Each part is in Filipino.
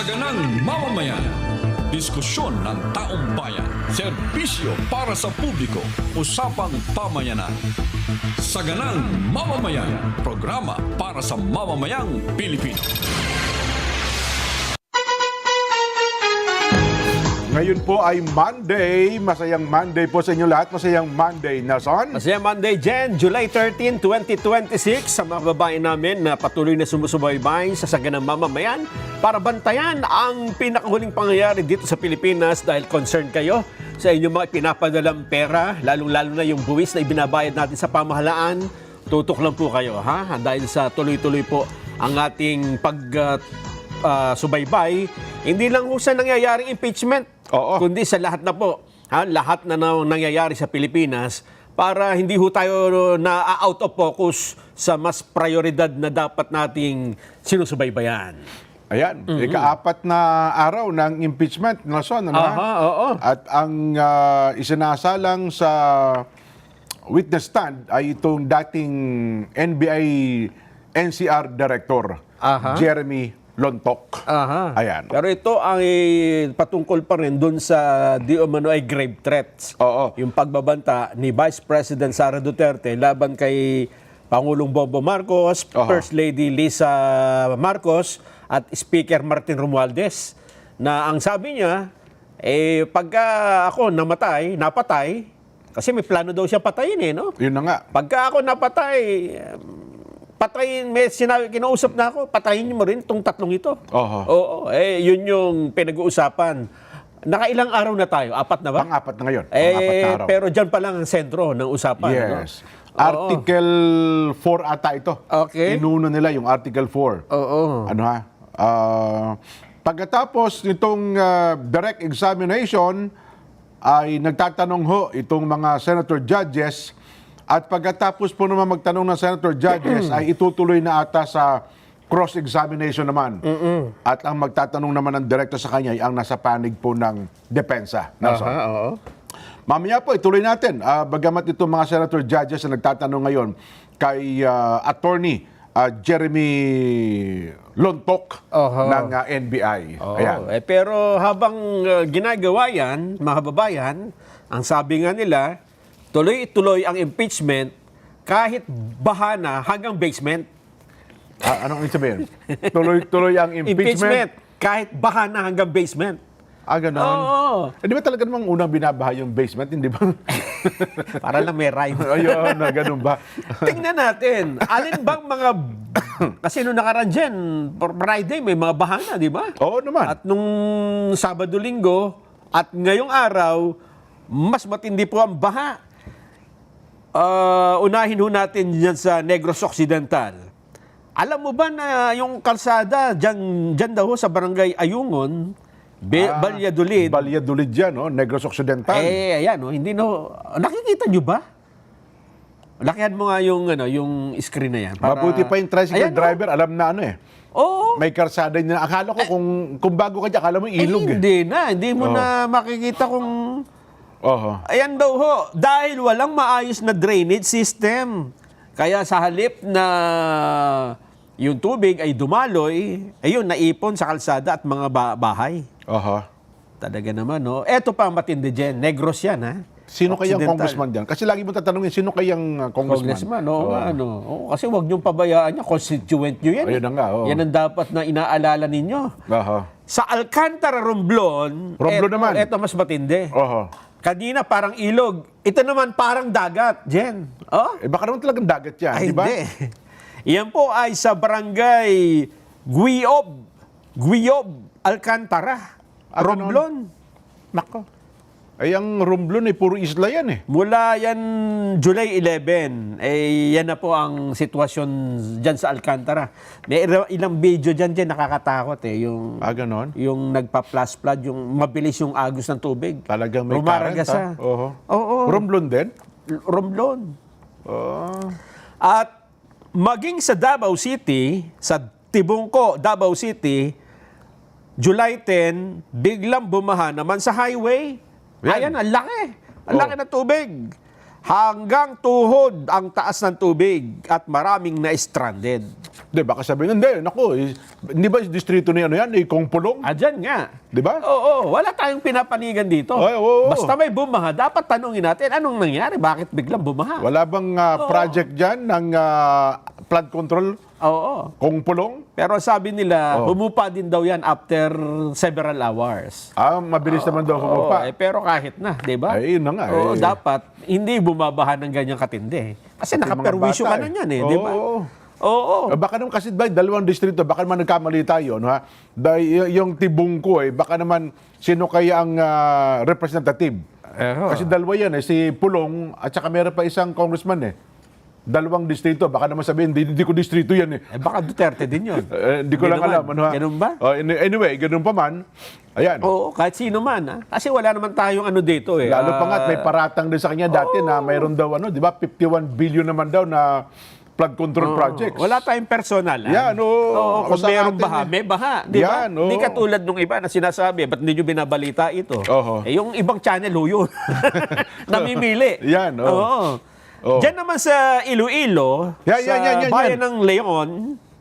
Saganang mamamayan. Diskusyon ng taong bayan. Serbisyo para sa publiko. Usapang pamayanan. Saganang mamamayan. Programa para sa mamamayang Pilipino. Ngayon po ay Monday. Masayang Monday po sa inyo lahat. Masayang Monday, Nelson. Masaya Monday, Jen. July 13, 2026. Sa mga babae namin na patuloy na sumusubaybay sa Saganang Mamamayan para bantayan ang pinakahuling pangyayari dito sa Pilipinas dahil concerned kayo sa inyong mga pinapadalang pera, lalong-lalo na yung buwis na ibinabayad natin sa pamahalaan. Tutok lang po kayo, ha? Dahil sa tuloy-tuloy po ang ating subaybay, hindi lang ho sa nangyayaring impeachment, Oo. kundi sa lahat na po, lahat na nangyayari sa Pilipinas para hindi ho tayo na out of focus sa mas prioridad na dapat nating sinusubaybayan. Ayan, ika-4 na araw ng impeachment, Nelson. Ano ha? Aha, oo. At ang isinasalang sa witness stand ay itong dating NBI NCR Director, Aha. Jeremy Lontok. Aha. Ayan. Pero ito ang patungkol pa rin dun sa di umano ay grave threats. Oo. Yung pagbabanta ni Vice President Sara Duterte laban kay Pangulong Bongbong Marcos, Aha. First Lady Lisa Marcos at Speaker Martin Romualdez na ang sabi niya, pagka ako napatay, kasi may plano daw siya patayin no? Yun na nga. Pagka ako napatay, patayin, may sinabi, kinausap na ako, patayin mo rin itong tatlong ito. Oho. Oo, yun yung pinag-uusapan. Nakailang araw na tayo? 4 na ba? Pang-4 na ngayon. Pang-4 na araw. Pero dyan pa lang ang sentro ng usapan. Yes. No? Article 4 ata ito. Okay. Inuuna nila yung Article 4. Oo. Ano ha? Pagkatapos nitong direct examination ay nagtatanong ho itong mga senator judges at pagkatapos po naman magtanong ng senator judges ay itutuloy na ata sa cross-examination naman. At ang magtatanong naman ng direkto sa kanya ay ang nasa panig po ng depensa. Nelson. Aha, oo. Mamaya po, ituloy natin. Bagamat itong mga senator judges na nagtatanong ngayon kay attorney Jeremy Lontok ng NBI. Oo. Ayan. Pero habang ginagawa yan, mga kababayan, ang sabi nga nila, tuloy-tuloy ang impeachment kahit bahana hanggang basement. Anong ibig sabihin? Tuloy-tuloy ang impeachment. Kahit bahana hanggang basement. Ganon. Oo. Di ba talaga namang unang binabaha yung basement? Hindi ba? Para lang may rhyme. Ayun, ganun ba? Tingnan natin, alin bang mga... Kasi nung nakaraan dyan, Friday, may mga bahana, di ba? Oo naman. At nung Sabado-Linggo, at ngayong araw, mas matindi po ang baha. Unahin ho natin dyan sa Negros Occidental. Alam mo ba na yung kalsada dyan daw sa Barangay Ayungon, Valladolid. Valladolid yan, no? Negros Occidental. Ayan, hindi nakikita nyo ba? Lakihan mo nga yung screen na yan. Mabuti pa yung tricycle Ayan, driver, alam na Oo. may karsada niya. Akala ko kung bago ka dyan, akala mo ilog Hindi mo na makikita kung... Oho. Ayan daw ho, dahil walang maayos na drainage system. Kaya sa halip na yung tubig ay dumaloy, naipon sa kalsada at mga bahay. Oho. Talaga naman, no? Eto pa ang matindi dyan. Negros yan, ha? Sino kayang Occidental. congressman dyan? Kasi lagi mo tatanungin, sino kayang congressman? Kasi wag niyong pabayaan niya, constituent niyo yan. Ayun na nga, oo. Yan ang dapat na inaalala ninyo. Oho. Sa Alcantara, Romblon, Naman. Eto mas matindi. Oho. Kanina parang ilog. Ito naman parang dagat, Jen. Oh? Baka naman talagang dagat yan, Ay, di ba? hindi. Iyan po ay sa barangay Guiob, Alcantara, Romblon. Nako. Ay, ang Romblon puro isla yan Mula yan July 11, yan na po ang sitwasyon dyan sa Alcantara. May ilang video dyan nakakatakot Yung, ganon? yung nagpa-flash-flood, yung mabilis yung agos ng tubig. Talagang may Rumaragas current, Oho. Oo. Romblon din? Romblon. Oh. At maging sa Davao City, sa Tibungko, Davao City, July 10, biglang bumaha naman sa highway. Yan. Ayan, ang laki. Ang laki ng tubig. hanggang tuhod ang taas ng tubig at maraming na-stranded. Di, baka sabihin, hindi, naku, hindi ba distrito na yan, Kong Pulong? Dyan nga. Di ba? Oo, wala tayong pinapanigan dito. Ay, oo. Basta may bumaha, dapat tanungin natin, anong nangyari? Bakit biglang bumaha? Wala bang project dyan ng flood control, Oo. Kong Pulong? Pero sabi nila, humupa din daw yan after several hours. Mabilis naman daw humupa. Pero kahit na, di ba? Ay, yun na nga. Oo, dapat hindi bumabaha ng ganyang katindi. Kasi nakaperwisyo ka na yan, di ba? Oo. Baka naman kasi dalawang distrito, baka naman nagkamali tayo, no, ha? Dahil yung tibong ko, baka naman sino kaya ang representative? Kasi dalawa yan, si Pulong at saka meron pa isang congressman, dalawang distrito, baka naman sabihin, hindi ko distrito yan, Baka Duterte din yun. Hindi ko lang alam. Ano, ha? Ganun ba? Anyway, ganun pa man. Ayan. Oo, kahit sino man. Ha? Kasi wala naman tayong ano dito eh. Lalo pa nga, may paratang din sa kanya dati na mayroon daw, di ba, 51 billion naman daw na flood control projects. Wala tayong personal. Yan, Oo, kung Sa mayroong atin, baha, may baha. Di ba? Yan, oo. Hindi katulad nung iba na sinasabi, ba't hindi nyo binabalita ito? Oho. Yung ibang channel, ho yun. Namimili. Yan, oo. Oo. Oo. Diyan naman sa Iloilo, Yan. bayan ng Leon,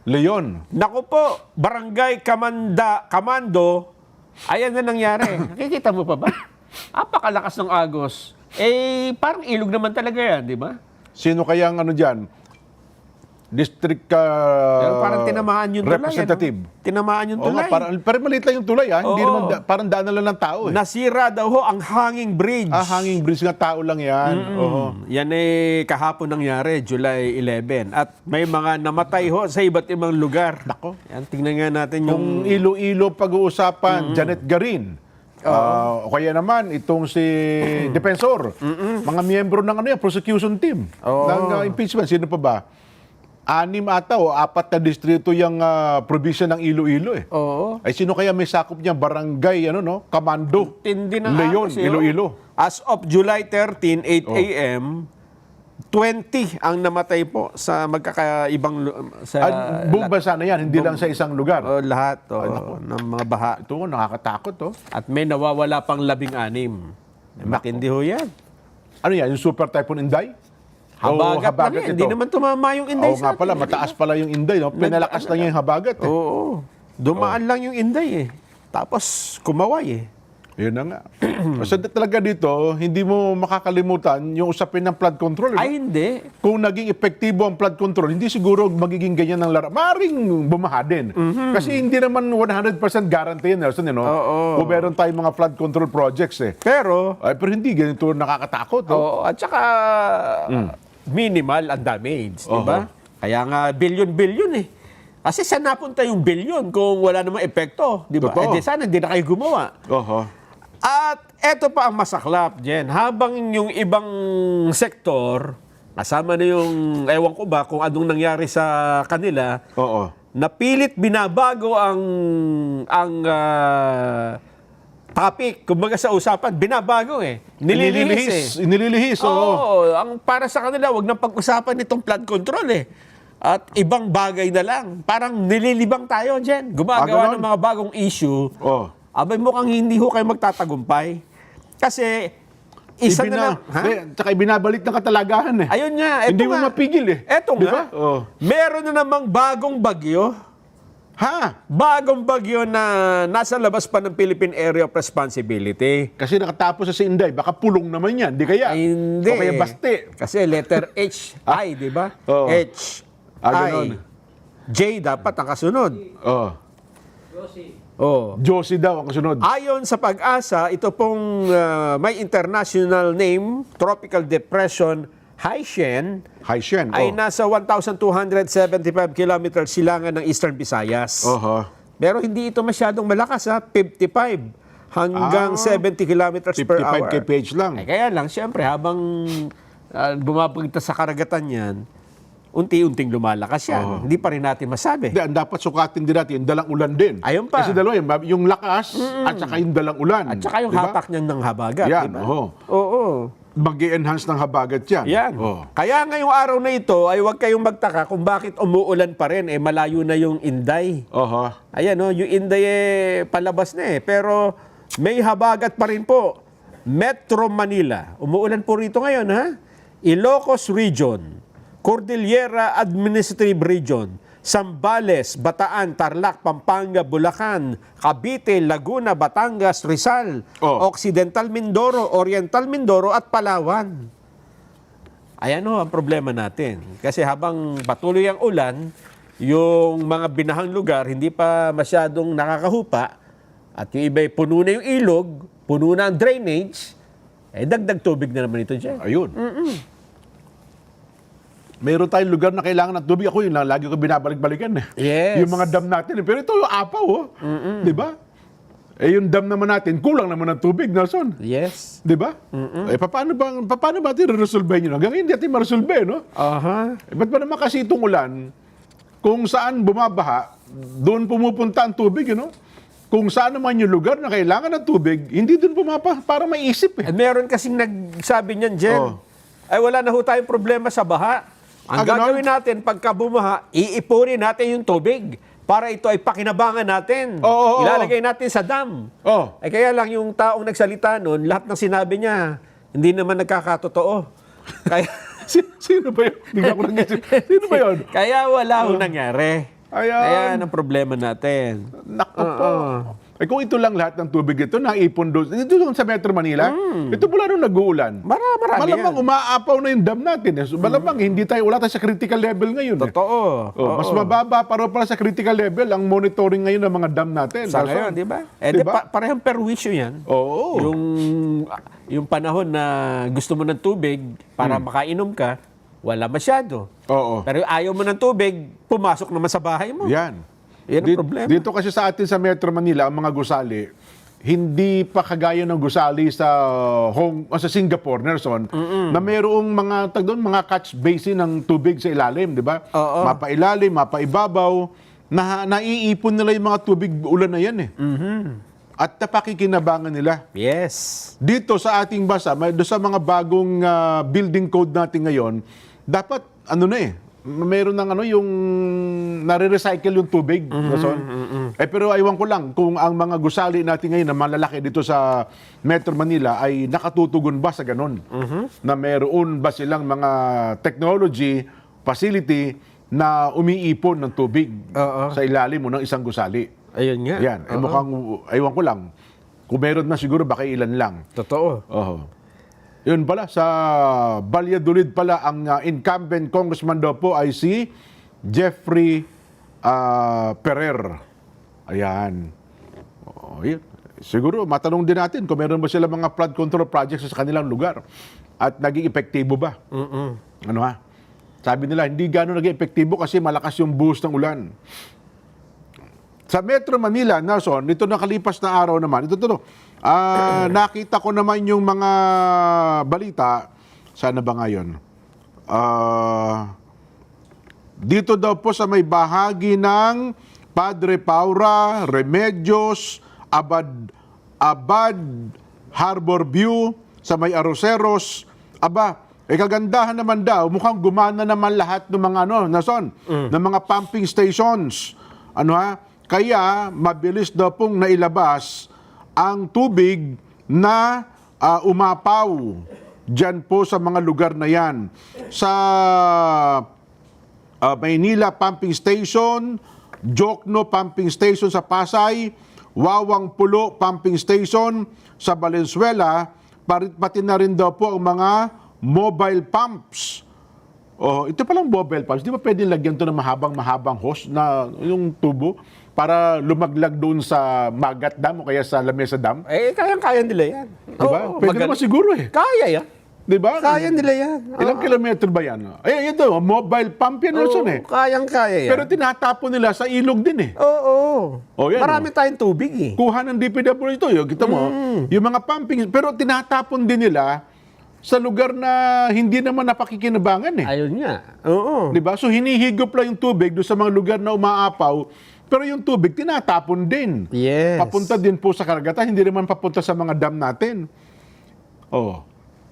Leon. naku po, Barangay Kamando, ayan na nangyari. Nakikita mo pa ba? Apakalakas ng agos. Parang ilog naman talaga yan, di ba? Sino kaya ang ano dyan? District Pero parang tinamaan yung tulay. representative. Ano? Tinamaan yung Oo nga, tulay. pero maliit lang yung tulay, Hindi Oo. naman, parang daan na lang ng tao, Nasira daw ho ang hanging bridge. hanging bridge nga, tao lang yan. Oo. Yan kahapon nangyari, July 11. At may mga namatay ho sa iba't ibang lugar. Nako. Yan, tingnan nga natin yung... Kung Iloilo pag-uusapan, Janet Garin. O kaya naman, itong si Defensor. Mga miyembro ng prosecution team ng impeachment. Sino pa ba? 6 ata o 4 na distrito yung probinsya ng Iloilo Oo. Ay sino kaya may sakop niya? Barangay, Kamando. Tindi ng Leon, agos, Iloilo. As of July 13, 8 a.m., 20 ang namatay po sa magkakaibang... Buong bansa na yan, hindi lang sa isang lugar. lahat ng mga baha. Ito, nakakatakot. At may nawawala pang 16. Matindi ho yan. Ano yan, yung Super Typhoon Inday? Habagat, lang yan. ito. Hindi naman tumama yung Inday Oo nga pala, mataas pala yung Inday. Pinalakas lang yung habagat. Oo. Dumaan lang yung Inday Tapos kumaway Yun na nga. So talaga dito, hindi mo makakalimutan yung usapin ng flood control. Ay, hindi. Kung naging epektibo ang flood control, hindi siguro magiging ganyan ng laro. Maring bumaha din. Kasi hindi naman 100% guarantee yan, Nelson. Oo. Kung meron tayong mga flood control projects. Pero, Pero hindi ganito nakakatakot. at saka minimal ang damage, di ba? Kaya nga billion-billion Kasi saan napunta yung billion kung wala namang epekto, di ba? Totoo. Sana hindi na kayo gumawa. At eto pa ang masaklap, Jen. Habang yung ibang sektor, kasama na yung, ewan ko ba, kung anong nangyari sa kanila, Oo. napilit binabago ang topic. Kumbaga sa usapan, binabago Nililihis Inililihis, oo. Oo, ang para sa kanila, wag nang pag-usapan itong flood control At ibang bagay na lang. Parang nililibang tayo, Jen. Gumagawa ganon? ng mga bagong issue. Oo. Abay, mukhang hindi ho kayo magtatagumpay. Kasi, isa na lang... Tsaka ibinabalik ng katalagahan Ayun nga, eto Hindi mo nga. mapigil Eto Di nga. ba? Oo. Meron na namang bagong bagyo. Bagong bagyo na nasa labas pa ng Philippine Area of Responsibility. Kasi nakatapos sa si Inday, baka pulong naman yan, di kaya? Ay, hindi. O kaya baste. Kasi letter H, I, di ba? Oo. H, ganon. I. J dapat ang kasunod. Oh. Josie daw ang kasunod. Ayon sa Pag-asa, ito pong may international name, Tropical Depression Haishen, Haishen. ay nasa 1,275 kilometers silangan ng Eastern Visayas. Pero hindi ito masyadong malakas 55 hanggang 70 kilometers per 55 hour. kph lang. Ay, kaya lang, siyempre, habang bumabagta sa karagatan yan, unti-unting lumalakas yan. Hindi pa rin natin masabi. Hindi, ang dapat sukatin din natin, yung dalang ulan din. Ayun pa. Kasi dalawa yung lakas at saka yung dalang ulan. At saka yung Diba? hatak niyan ng habagat. Yan, diba? oo. Mag-i-enhance ng habagat yan. Yan. Oo. Kaya ngayong araw na ito ay huwag kayong magtaka kung bakit umuulan pa rin. Malayo na yung Inday. Ayan, yung Inday palabas na Pero may habagat pa rin po. Metro Manila. Umuulan po rito ngayon, Ilocos Region, Cordillera Administrative Region, Zambales, Bataan, Tarlac, Pampanga, Bulacan, Cavite, Laguna, Batangas, Rizal, Occidental Mindoro, Oriental Mindoro at Palawan. Ayan ang problema natin. Kasi habang patuloy ang ulan, yung mga binahang lugar hindi pa masyadong nakakahupa at yung iba puno na yung ilog, puno na ang drainage, dagdag tubig na naman ito dyan. Ayun. Meron tayong lugar na kailangan ng tubig. Ako yun lang, lagi ko binabalik-balikan. Yes. Yung mga dam natin. Pero ito yung apaw. Di ba? Yung dam naman natin, kulang naman ng tubig, Nelson. Yes. Di ba? Paano ba natin re-resolve yun? Hanggang hindi natin ma-resolve, no? Aha. Ba't ba naman kasi itong ulan, kung saan bumabaha, doon pumupunta ang tubig, Kung saan naman yung lugar na kailangan ng tubig, hindi doon para maisip. Meron kasing nagsabi niyan, Jen, ay wala na ho tayong problema sa baha. Ang gagawin natin, pagka bumaha, iipunin natin yung tubig para ito ay pakinabangan natin. Ilalagay natin sa dam. Kaya lang yung taong nagsalita noon, lahat ng sinabi niya, hindi naman nagkakatotoo. Kaya, Sino ba yun? Bigla ko nag-isip. Sino ba yun? kaya wala ho nangyari. Ayan. Ayan ang problema natin. Naku po. Kung ito lang lahat ng tubig ito, naipon doon. Ito doon sa Metro Manila. Ito mula nung nag-uulan. Marami Malamang yan. umaapaw na yung dam natin. So, malamang wala tayo sa critical level ngayon. Totoo. Mas mababa para sa critical level ang monitoring ngayon ng mga dam natin. Sa ngayon, di ba? Parehong perwisyo yan. Oo. Yung panahon na gusto mo ng tubig para makainom ka, wala masyado. Oo. Pero ayaw mo ng tubig, pumasok naman sa bahay mo. Yan. Yan ang problema. Dito kasi sa atin sa Metro Manila, ang mga gusali, hindi pa kagaya ng gusali sa sa Singapore, Nelson, na mayroong mga catch basin ng tubig sa ilalim, di ba? Mapailalim, mapaibabaw, naiipon nila yung mga tubig ulan na yan At napakikinabangan nila. Yes. Dito sa ating bansa, doon sa mga bagong building code natin ngayon, dapat mayroon ng yung nare-recycle yung tubig. Pero aywan ko lang kung ang mga gusali natin ngayon na malalaki dito sa Metro Manila ay nakatutugon ba sa ganun? Na mayroon ba silang mga technology, facility na umiipon ng tubig sa ilalim mo ng isang gusali? Ayun nga. Yan. Mukhang, aywan ko lang. Kung meron na siguro, baka ilan lang. Totoo. Yun pala, sa Valladolid pala, ang incumbent congressman daw po ay si Jeffrey Ferrer. Ayan. Yun. Siguro, matanong din natin kung meron ba sila mga flood control projects sa kanilang lugar at naging epektibo ba? Sabi nila, hindi gano'n naging epektibo kasi malakas yung buhos ng ulan. Sa Metro Manila, Nelson, nito nakalipas na araw naman, nakita ko naman yung mga balita, sana ba ngayon? Dito daw po sa may bahagi ng Padre Paura, Remedios, Abad, Harbor View, sa may Arroceros, kagandahan naman daw, mukhang gumana naman lahat ng mga Nelson, ng mga pumping stations. Kaya mabilis daw pong nailabas ang tubig na umapaw dyan po sa mga lugar na yan. Sa Maynila Pumping Station, Jokno Pumping Station sa Pasay, Wawang Pulo Pumping Station sa Valenzuela, pati na rin daw po ang mga mobile pumps. Ito palang mobile pumps. Di ba pwede lagyan ito ng mahabang hose na yung tubo para lumaglag doon sa Magat Dam o kaya sa Lamesa Dam? Kayang-kaya nila yan. Diba? Pwede naman siguro Kaya yan. Diba? Kaya nila yan. Ilang kilometro ba yan? Yan daw, mobile pump yan, Nelson Kayang-kaya yan. Pero tinatapon nila sa ilog din yan, Marami tayong tubig Kuha ng DPW ito. Kita mo, yung mga pumping, pero tinatapon din nila sa lugar na hindi naman napakikinabangan Ayun nga. Diba? So hinihigop lang yung tubig doon sa mga lugar na umaapaw, pero yung tubig tinatapon din. Yes. Papunta din po sa karagatan, hindi naman papunta sa mga dam natin.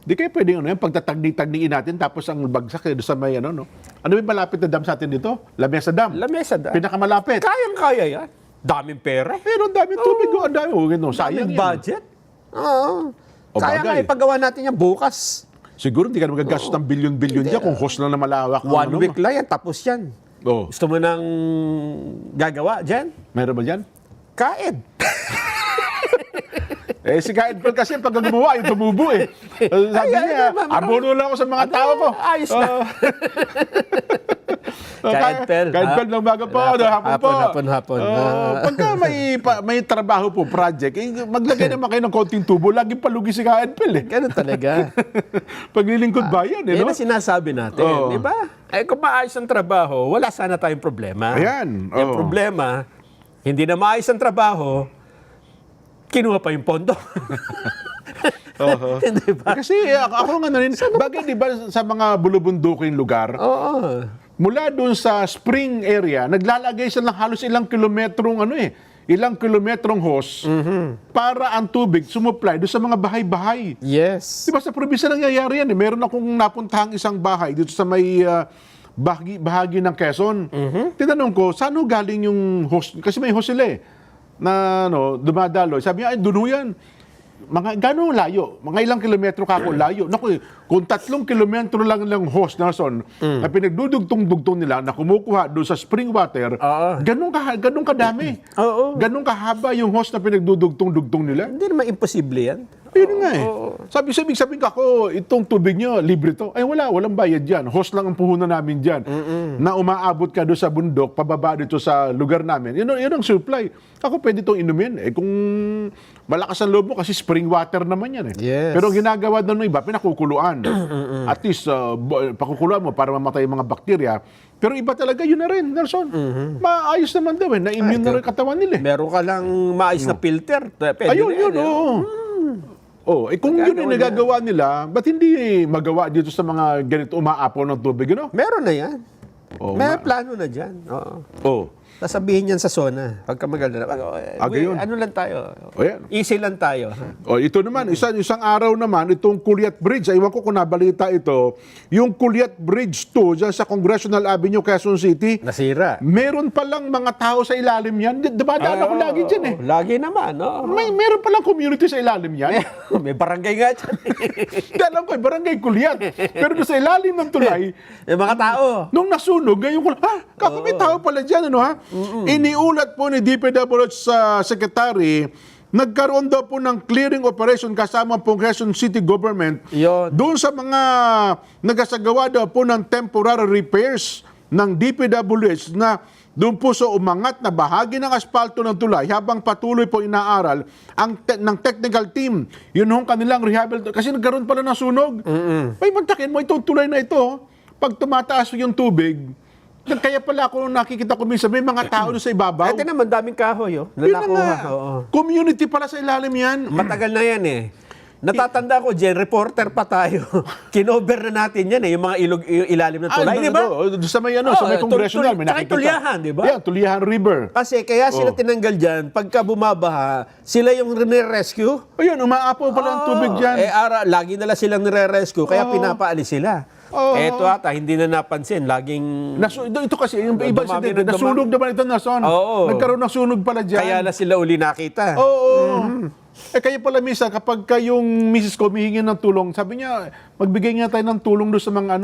Di kayo pwedeng pagtatagni-tagniin natin tapos ang bagsak doon sa may Ano yung malapit na dam sa atin dito? Lamesa Dam. Lamesa Dam. Pinakamalapit. Kayang-kaya yan. Daming pera. Pero ang daming tubig. Ang dami. Sayang Daming yan. budget. Kaya bagay. nga ipagawa natin yan bukas. siguro hindi ka na magagastos ng bilyon-bilyon dyan kung host lang na malawak. ang One week lang yan, tapos yan. Oh, Gusto mo nang gagawa dyan? meron ba dyan? Kain. Si Kain Pel kasi pag gumawa, yung tumubo eh. Sabi niya, abono lang ako sa mga tao ko. Ayos na. Kain Pel. Kain Pel ng baga po, hapon po. Hapon. Pagka may trabaho po, project, maglagay naman kayo ng konting tubo, laging palugi si Kain Pel eh. Ganun talaga. Paglilingkod bayan eh, Yan no? ang sinasabi natin, Oo. di ba? Eh kung maayos ang trabaho, wala sana tayong problema. Ayan, Yung oo. problema, hindi na maayos ang trabaho, kinuha pa yung pondo. Di ba? Kasi ako nga na rin, bagay di ba sa mga bulubunduking lugar, Oo. mula doon sa spring area, naglalagay sila ng halos ilang kilometrong hose para ang tubig sumupply doon sa mga bahay-bahay. Yes. Di ba sa probinsya nangyayari yan eh. Meron akong napuntahang isang bahay dito sa may bahagi ng Quezon. Tinanong ko, saan ho galing yung hose? Kasi may hose sila eh, na dumadalo. Sabi niya, ay, doon ho yan. Mga gano'ng layo? Mga ilang kilometro ka ako layo? Naku, kung 3 kilometro lang ng hose na na pinagdudugtong-dugtong nila na kumukuha doon sa spring water, ganun kadami. Oo. Ganun kahaba yung hose na pinagdudugtong-dugtong nila. Hindi naman imposible yan. Yun nga eh. Sabi ko, itong tubig nyo, libre to. Ay walang bayad dyan. Hose lang ang puhunan namin dyan. Na umaabot ka doon sa bundok, pababa dito sa lugar namin. Yun ang supply. Ako pwede itong inumin. Eh kung malakas ang loob mo, kasi spring water naman yan eh. Yes. Pero ang ginagawa doon ng iba, pinakukuluan. At least, pakukuluan mo para mamatay yung mga bakterya. Pero iba talaga, yun na rin, Nelson. Maayos naman daw eh. Na-immune na rin katawan nila eh. Meron ka lang maayos na filter. Pwede Ayun, na yun, yan, oo. Kung yun ay nagagawa nila, ba't hindi magawa dito sa mga ganito umaapaw ng tubig, Meron na yan. Oo May nga. plano na dyan. Oo. Oh. Sasabihin yan sa zona. Pagka maganda na. Gayon. Ano lang tayo? Ayan. Easy lang tayo. Ito naman, isang araw naman, itong Kulyat Bridge, aywan ko kung nabalita ito, yung Kulyat Bridge 2, dyan sa Congressional Avenue, Quezon City, Nasira. meron palang mga tao sa ilalim yan. Dumadaan ako lagi dyan eh. Lagi naman, no? Meron palang community sa ilalim yan. May barangay nga dyan. Hindi alam ko, barangay Kulyat. Pero doon sa ilalim ng tulay, May mga tao. nung nasunog, ngayon ko, may tao pala dyan, Iniulat po ni DPWH sa Secretary, nagkaroon daw po ng clearing operation kasama pong Quezon City Government Yun. doon sa mga nagasagawa daw po ng temporary repairs ng DPWH na doon po sa umangat na bahagi ng asfalto ng tulay habang patuloy po inaaral ng technical team. Yun hong kanilang rehabilitation. Kasi nagkaroon pala ng sunog. May mantakin mo itong tulay na ito. Pag tumataas yung tubig, kaya pala ako nakikita ko minsan, may mga tao doon sa ibabaw. Ate naman, daming kahoy, oh. Yun na nga. Nalakuha. Oo. Community pala sa ilalim yan. Matagal na yan, eh. Natatanda ko, Jen, reporter pa tayo. Kinover na natin yan, eh. Yung mga yung ilalim ng tulay, di ba? Sa may, sa may congressional, may tsaka nakikita. Tulyahan, di ba? Yeah, Tulyahan River. Kasi kaya sila tinanggal dyan, pagka bumabaha, sila yung nire-rescue. Ayun, umaapaw pala ang tubig dyan. Lagi nila silang nire-rescue, kaya pinapaalis sila. Eto ata, hindi na napansin. Laging... Ito kasi, yung iba Dumami insidente, ng dumami. nasunog naman ito na son. Oo. Nagkaroon ng sunog pala dyan. Kaya na sila uli nakita. Oo. Kaya pala minsan, kapag yung misis ko humihingi ng tulong, sabi niya, magbigay nga tayo ng tulong doon sa mga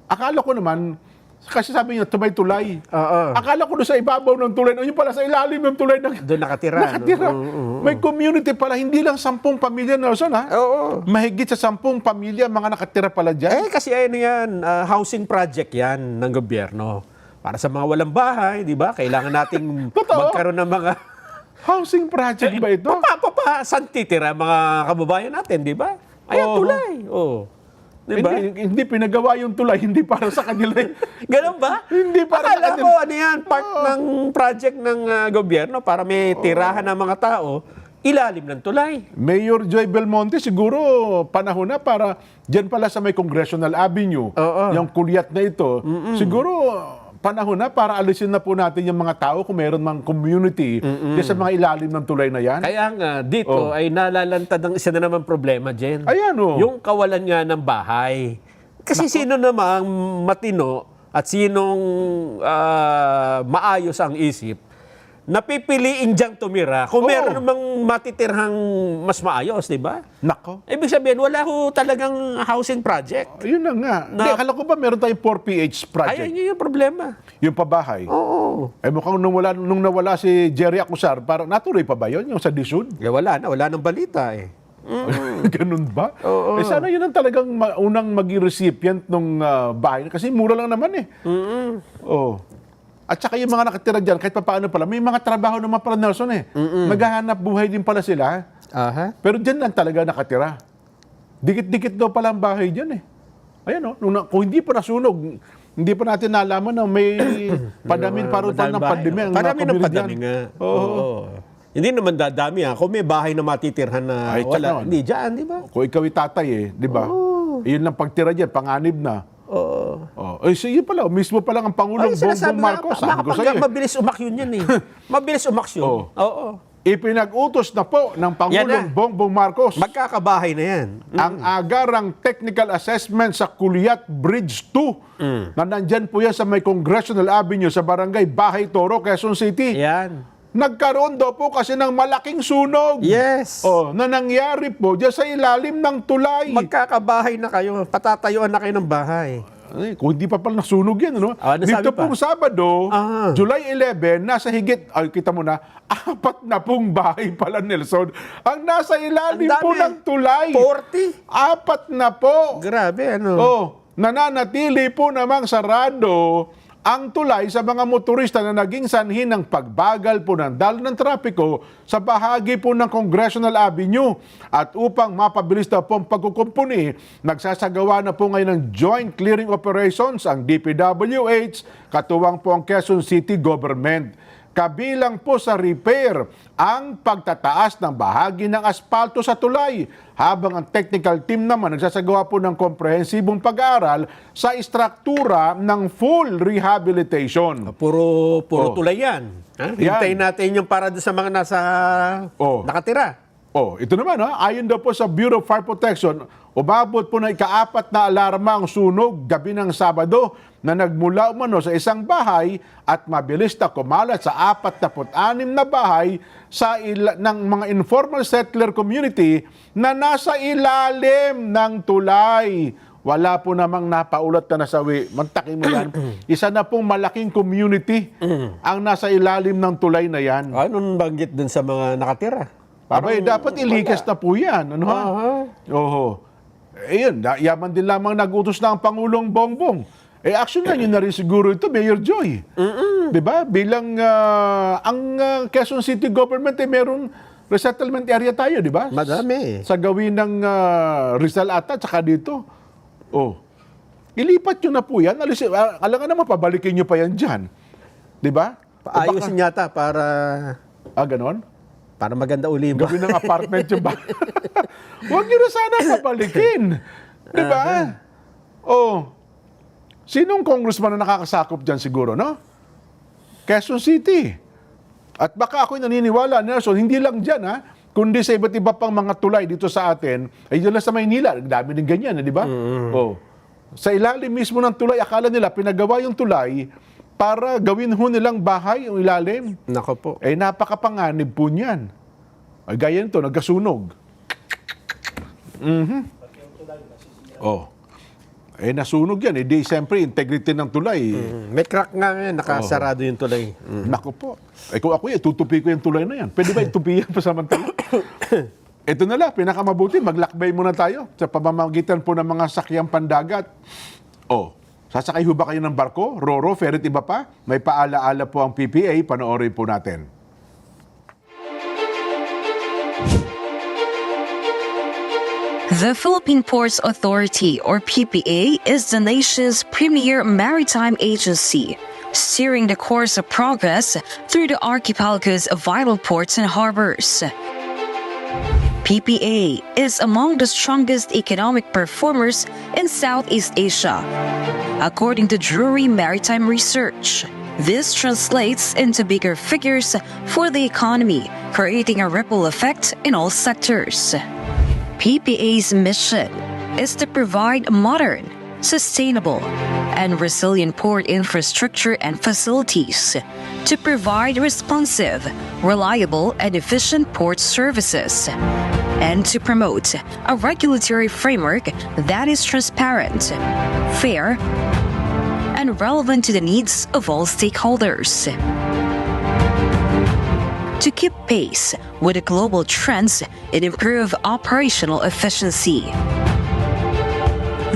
Akala ko naman, kasi sabi niya, tumay-tulay. Oo. Akala ko doon sa ibabaw ng tulay, yung pala sa ilalim ng tulay. Doon nakatira. Nakatira. No? May community pala, hindi lang 10 pamilya, Nelson, ha? Oo. Mahigit sa 10 pamilya, mga nakatira pala dyan. Kasi yan, housing project yan ng gobyerno. Para sa mga walang bahay, di ba? Kailangan nating Totoo. magkaroon ng mga... Housing project ba ito? Saan titira mga kababayan natin, di ba? Ayan, Oo. tulay. Di ba? Hindi pinagawa yung tulay, hindi para sa kanila. Ganun ba? Hindi para sa Akala kanila. ko, ano yan, part ng project ng gobyerno para may tirahan ng mga tao, ilalim ng tulay. Mayor Joy Belmonte, siguro panahon na para dyan pala sa may Congressional Avenue, yung kulyat na ito, siguro panahon na para alisin na po natin yung mga tao kung meron mang community dyan sa mga ilalim ng tulay na yan. Kaya nga, dito ay nalalantad ang isa na naman problema, Jen. Ayan, Yung kawalan nga ng bahay. Kasi sino namang matino at sinong maayos ang isip napipiliin diyang tumira kung Oo. meron namang matitirhang mas maayos, di ba? Nako. Ibig sabihin, wala ho talagang housing project. Yun na nga. Hindi, akala ko ba meron tayong 4PH project? Ayun yung problema. Yung pabahay. Oo. Eh mukhang nung nawala si Jerry Acusar, parang natuloy pa ba yun? Yung sa Disud? Eh, wala nang balita eh. Ganun ba? Oo. Eh sana yun ang talagang unang maging recipient ng bahay. Kasi mura lang naman eh. Oo. At saka yung mga nakatira dyan, kahit pa paano pala, may mga trabaho naman pala, Nelson eh. Maghahanap buhay din pala sila. Aha. Pero dyan lang talaga nakatira. Dikit-dikit daw pala ang bahay dyan eh. Ayan o, kung hindi pa nasunog, hindi pa natin nalaman na may padamin parutan ng pandemya. ang mga Padami ng community padami dyan. nga. Oo. Hindi naman dadami ha. Kung may bahay na matitirhan na Ay, wala, tsaka, hindi dyan, di ba? Kung ikaw tatay eh, di ba? Yun lang pagtira dyan, panganib na. Oo. Oh. Eh, so yun pala, mismo pa lang ang Pangulong Bongbong Marcos. Sabi ko sa'yo eh. Mabilis umaksyon yan eh. Mabilis umaksyon. Oo. Oo. Ipinag-utos na po ng Pangulong Yan na. Bongbong Marcos Magkakabahay na yan. ang agarang technical assessment sa Kulyat Bridge 2 na nandyan po yan sa may Congressional Avenue sa Barangay Bahay Toro, Quezon City. Yan. Nagkaroon daw po kasi ng malaking sunog. Yes. Oh, na nangyari po dyan sa ilalim ng tulay. Magkakabahay na kayo. Patatayuan na kayo ng bahay. Ay, kung hindi pa pala nasunog yan, ano? Ah, nasabi Dito pa. pong Sabado, Ah. July 11, nasa higit, ay kita mo na, 4 na pong bahay pala, Nelson. Ang nasa ilalim Ang dami. po ng tulay. 40. 4 na po. Grabe, ano? Oh, nananatili po namang sarado ang tulay sa mga motorista na naging sanhi ng pagbagal po ng daloy ng trapiko sa bahagi po ng Congressional Avenue. At upang mapabilis na po ang pagkukumpuni, nagsasagawa na po ngayon ng joint clearing operations ang DPWH, katuwang po ang Quezon City Government. Kabilang po sa repair ang pagtataas ng bahagi ng aspalto sa tulay, habang ang technical team naman nagsasagawa po ng komprehensibong pag-aaral sa istruktura ng full rehabilitation. Puro Oh. tulay yan. Ha? Yan. Hintayin natin yung para doon sa mga nasa Oh. nakatira. Oh, ito naman ayon daw po sa Bureau of Fire Protection, umabot po na ika-4 na alarma ang sunog gabi ng Sabado na nagmula umano sa isang bahay at mabilis na kumalat sa 46 na bahay ng mga informal settler community na nasa ilalim ng tulay. Wala po namang napaulat na nasawi. Mantakin mo yan. Isa na pong malaking community ang nasa ilalim ng tulay na yan. Anong banggit dun sa mga nakatira? Abay, dapat ilikas na po yan. Ano ha? Oho. Ayun, yaman din lamang nagutos na ang Pangulong Bongbong. Eh, action na yun na rin siguro ito, Mayor Joy. Diba? Bilang ang Quezon City Government, meron resettlement area tayo, di ba? Madami. Sa gawin ng Rizal ata, tsaka dito. Oh. Ilipat nyo na po yan. Alangan naman, pabalikin nyo pa yan dyan. Di ba? Ayusin yata para Ganon? maganda uli ba? Gawin ng apartment yung ba? Huwag nyo na sana pabalikin. Di ba? Oh. Sinong congressman na nakakasakop dyan siguro, no? Quezon City. At baka ako'y naniniwala, Nelson, hindi lang dyan, ha? Kundi sa iba't iba pang mga tulay dito sa atin, ay dyan lang sa Maynila. Dami din ganyan, di ba? Oh. Sa ilalim mismo ng tulay, akala nila pinagawa yung tulay para gawin ho nilang bahay yung ilalim. Nako po. Eh, napakapanganib po niyan. Ay, gaya nito, nagkasunog. Oh. Eh, nasunog yan. Eh, di, siyempre, integrity ng tulay. May crack nga ngayon, nakasarado yung tulay. Naku po. Eh, kung ako tutupi ko yung tulay na yan. Pwede ba itupi yan pa samantala? Ito na lang, pinakamabuti, maglakbay muna tayo sa pamamagitan po ng mga sakyang pandagat. Oh, sasakay ho ba kayo ng barko, Roro, ferry, iba pa? May paalaala po ang PPA, panoorin po natin. The Philippine Ports Authority, or PPA, is the nation's premier maritime agency, steering the course of progress through the archipelago's vital ports and harbors. PPA is among the strongest economic performers in Southeast Asia, according to Drury Maritime Research. This translates into bigger figures for the economy, creating a ripple effect in all sectors. PPA's mission is to provide modern, sustainable, and resilient port infrastructure and facilities to provide responsive, reliable, and efficient port services, and to promote a regulatory framework that is transparent, fair, and relevant to the needs of all stakeholders. To keep pace with the global trends and improve operational efficiency,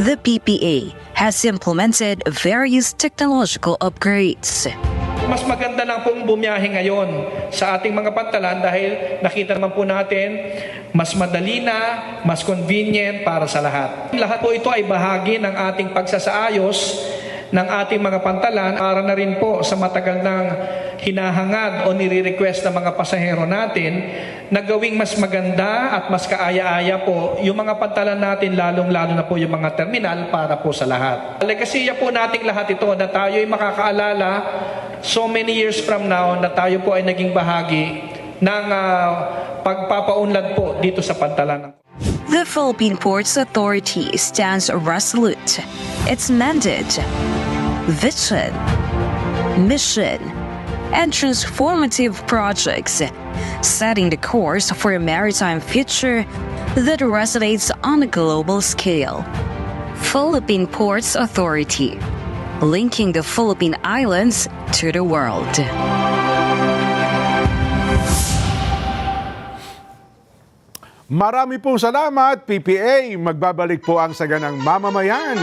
the PPA has implemented various technological upgrades. Mas maganda lang pong bumiyahe ngayon sa ating mga pantalan dahil nakita naman po natin mas madali na, mas convenient para sa lahat. Lahat po ito ay bahagi ng ating pagsasaayos ng ating mga pantalan para na rin po sa matagal ng hinahangad o nire-request ng mga pasahero natin na gawing mas maganda at mas kaaya-aya po yung mga pantalan natin, lalong-lalo na po yung mga terminal para po sa lahat. Legasiya po nating lahat ito na tayo ay makakaalala so many years from now na tayo po ay naging bahagi ng pagpapaunlad po dito sa pantalan. The Philippine Ports Authority stands resolute. Its mandate, vision, mission, and transformative projects, setting the course for a maritime future that resonates on a global scale. Philippine Ports Authority, linking the Philippine Islands to the world. Marami pong salamat, PPA. Magbabalik po ang Saganang Mamamayan.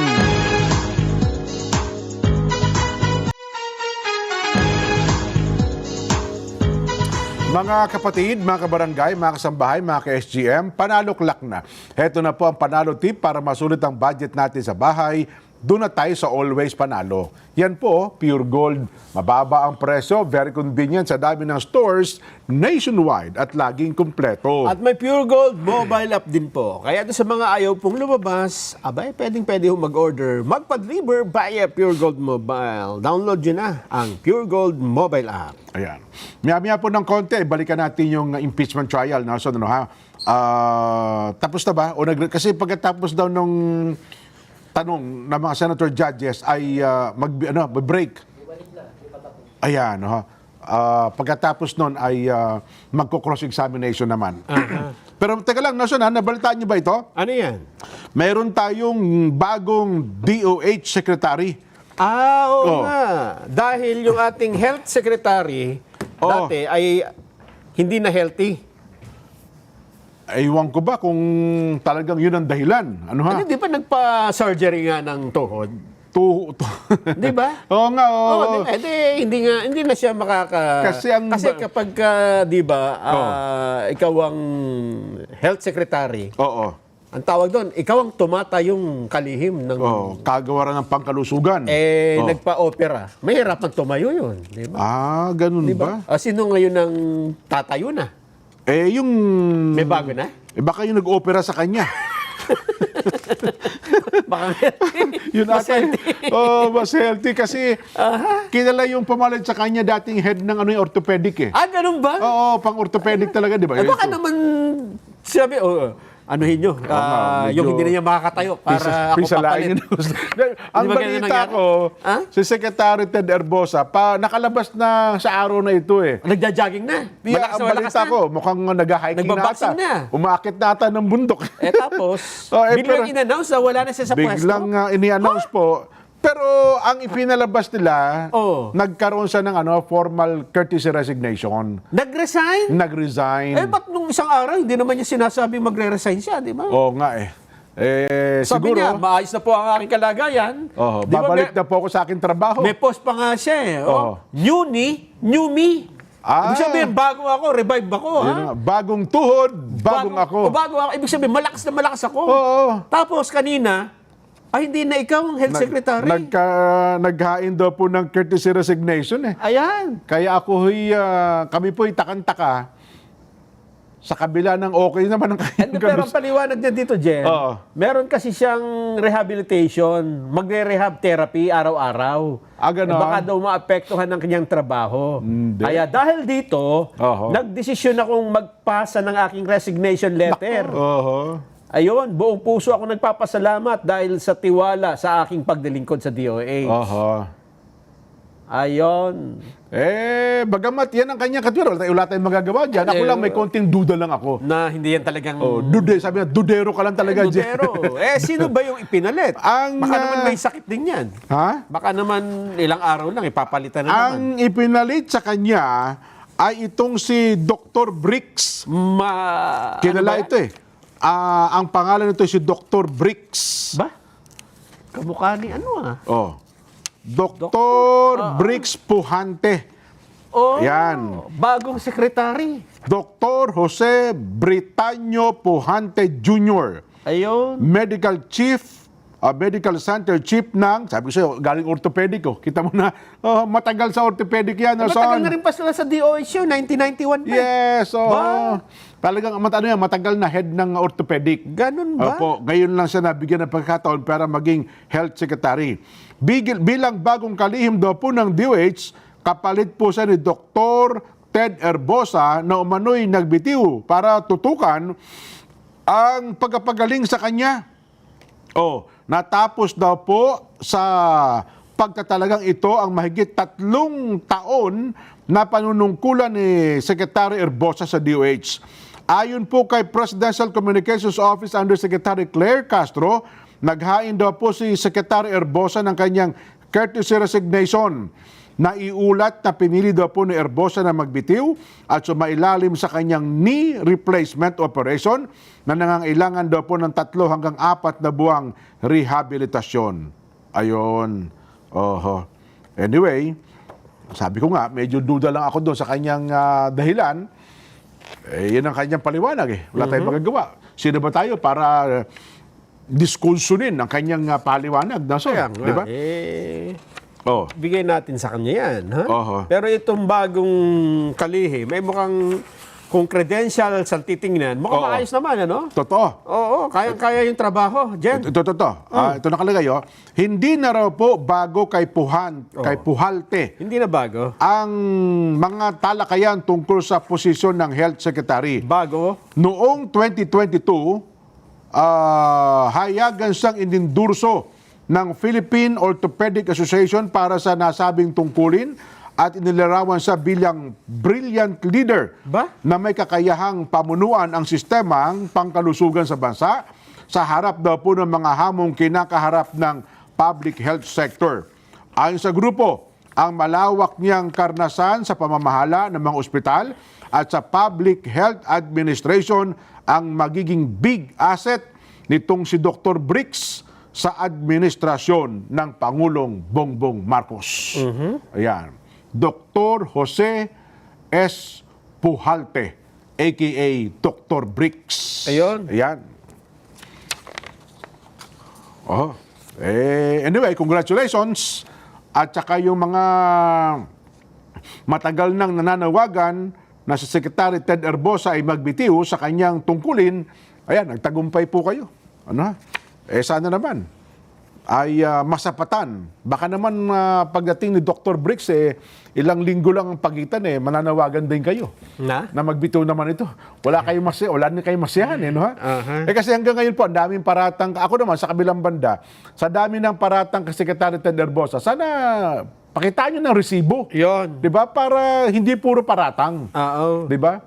Mga kapatid, mga kabarangay, mga kasambahay, mga ka-SGM, panalo klak na. Heto na po ang panalo tip para masulit ang budget natin sa bahay. Doon na tayo sa Always Panalo. Yan po, pure gold. Mababa ang presyo, very convenient sa dami ng stores nationwide at laging kumpleto. At may Pure Gold mobile app din po. Kaya doon sa mga ayaw pong lumabas, abay, pwede mag-order, magpa-deliver via Pure Gold Mobile. Download nyo na ang Pure Gold mobile app. Ayan. Maya-maya po ng konti, balikan natin yung impeachment trial. No? So, tapos na ba? Kasi pagkatapos daw nung tanong ng mga senator judges ay mag-break. Ayan. Pagkatapos nun ay magko-cross-examination naman. Pero teka lang, nabalitaan niyo ba ito? Ano yan? Mayroon tayong bagong DOH secretary. Oo nga. Dahil yung ating health secretary dati ay hindi na healthy. Ewan ko ba kung talagang yun ang dahilan. Ano ha? Di ba nagpa-surgery nga ng tuhod? Di ba? Oo nga, oo. Hindi na siya Kasi kapag di ba, ikaw ang health secretary. Oo. Ang tawag doon, ikaw ang tumata yung kalihim ng kagawaran ng pangkalusugan. Nagpa-opera. Mahirap ang tumayo yun, di ba? Ganun Diba? ba? Sino ngayon ang tatayo na? Yung... May bago na? Baka yung nag-opera sa kanya. Baka Yun mas healthy. Mas healthy kasi kilala yung pumalit sa kanya dating head ng orthopedic eh. Ganun ba? Oo, pang-orthopedic talaga, di ba? Baka naman, sabi, anuhin nyo, yung hindi na niya makakatayo para ako papalit. Ang balita ko, si Secretary Ted Erbosa, nakalabas na sa araw na ito eh. Nagja-jogging na. Ang balita ko, mukhang nag-hiking Nagbaboxing na ata. na. Umaakit na ata ng bundok. Tapos, biglang in-announce na wala na siya sa pwesto. Biglang ini-announce po. Pero ang ipinalabas nila, nagkaroon siya ng formal courtesy resignation. Nag-resign? Nag-resign. Ba't nung isang araw, hindi naman niya sinasabi magre-resign siya, di ba? Oo nga eh. Sabi siguro, niya, maayos na po ang aking kalagayan. Di ba, babalik na po ako sa aking trabaho. May post pa nga siya eh. New me. Ibig sabihin, bago ako, revive ako. Bagong tuhod, bagong ako. Bago ako. Ibig sabihin, malakas na malakas ako. Oo. Tapos kanina, hindi na ikaw ang health secretary. Naghain daw po ng courtesy resignation eh. Ayan. Kaya kami po'y takang-taka sa kabila ng okay naman ang kanyang Pero ang paliwanag niya dito, Jen, meron kasi siyang rehabilitation, magre-rehab therapy araw-araw. Ganon. Baka daw maapektuhan ng kanyang trabaho. Hindi. Kaya dahil dito, nagdesisyon akong magpasa ng aking resignation letter. Ayun, buong puso ako nagpapasalamat dahil sa tiwala sa aking pagdilingkod sa DOH. Oho. Ayun. Bagamat yan ang kanyang katwira, wala tayong magagawa dyan. Ako lang, may konting duda lang ako. Na hindi yan talagang... Sabi na, dudero ka lang talaga dyan. Dudero. Sino ba yung ipinalit? Baka naman may sakit din yan. Ha? Baka naman ilang araw lang, ipapalitan na naman. Ang ipinalit sa kanya ay itong si Dr. Bricks. Kilala ito eh. Ang pangalan nito si Dr. Bricks. Ba? Kamukha ni ano Dr. Bricks Puhante. Yan. Bagong sekretary. Dr. Jose Britanio Puhante Jr. Ayun. Medical Center Chief ng, sabi ko sa'yo, galing orthopedic ko. Kita mo na, matagal sa orthopedic yan. Matagal na rin pa sila sa DOH yun, 1991 pa. Yes, Ba? Talagang matagal na head ng orthopedic. Ganun ba? Opo, ngayon lang siya nabigyan ng pagkakataon para maging health secretary. Bilang bagong kalihim daw po ng DOH, kapalit po siya ni Dr. Ted Herbosa na umano'y nagbitiw para tutukan ang pagpapagaling sa kanya. Natapos daw po sa pagtatalagang ito ang mahigit 3 taon na panunungkulan ni Secretary Herbosa sa DOH. Ayon po kay Presidential Communications Office Undersecretary Claire Castro, naghain daw po si Secretary Herbosa ng kanyang courtesy resignation. Naiulat na pinili daw po ni Herbosa na magbitiw at sumailalim sa kanyang knee replacement operation na nangangailangan daw po ng 3 hanggang 4 na buwang rehabilitasyon. Ayun. Anyway, sabi ko nga, medyo duda lang ako doon sa kanyang dahilan. Yan ang kanyang paliwanag Wala tayong magagawa. Sino ba tayo para diskursunin ang kanyang paliwanag? Di ba? Bigay natin sa kanya yan. Ha? Pero itong bagong kalihi, may mukhang kung credentials ang titingnan, mukhang maayos naman, ano? Totoo. Oo, kaya yung trabaho. Jen. Ito nakalagay, Hindi na raw po bago kay Puhalte. Hindi na bago. Ang mga talakayan tungkol sa posisyon ng Health Secretary. Bago? Noong 2022, hayagan siyang inindurso ng Philippine Orthopedic Association para sa nasabing tungkulin at inilarawan siya bilang brilliant leader na may kakayahang pamunuan ang sistemang pangkalusugan sa bansa sa harap daw po ng mga hamong kinakaharap ng public health sector. Ayon sa grupo, ang malawak niyang karanasan sa pamamahala ng mga ospital at sa public health administration ang magiging big asset nitong si Dr. Bricks sa administrasyon ng Pangulong Bongbong Marcos. Ayan. Dr. Jose S. Puhalte, a.k.a. Dr. Bricks. Ayun. Ayan. Anyway, congratulations. At saka yung mga matagal nang nananawagan na si Secretary Ted Herbosa ay magbitiw sa kanyang tungkulin, ayan, nagtagumpay po kayo. Sana naman ay masapatan. Baka naman pagdating ni Dr. Bricks, ilang linggo lang ang pagitan, mananawagan din kayo na magbitiw naman ito. Wala na kayong masiyahan, kasi hanggang ngayon po, ang daming paratang, ako naman sa kabilang banda, sa dami ng paratang kay Secretary Ted Herbosa, sana pakitaan nyo ng resibo. Yun. Diba? Para hindi puro paratang. Diba?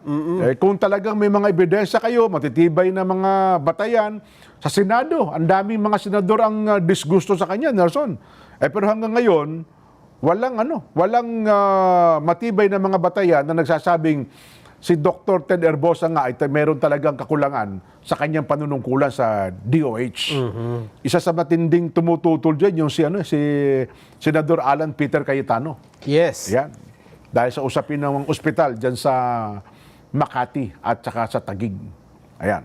Kung talagang may mga ebidensya kayo, matitibay na mga batayan, sa Senado, ang daming mga senador ang disgusto sa kanya, Nelson. Pero hanggang ngayon, walang matibay na mga batayan na nagsasabing si Dr. Ted Herbosa nga ay meron talagang kakulangan sa kanyang panunungkulan sa DOH. Isa sa matinding tumututol dyan yung si Senador Alan Peter Cayetano. Yes. Yan. Dahil sa usapin ng ospital dyan sa Makati at saka sa Taguig. Ayan.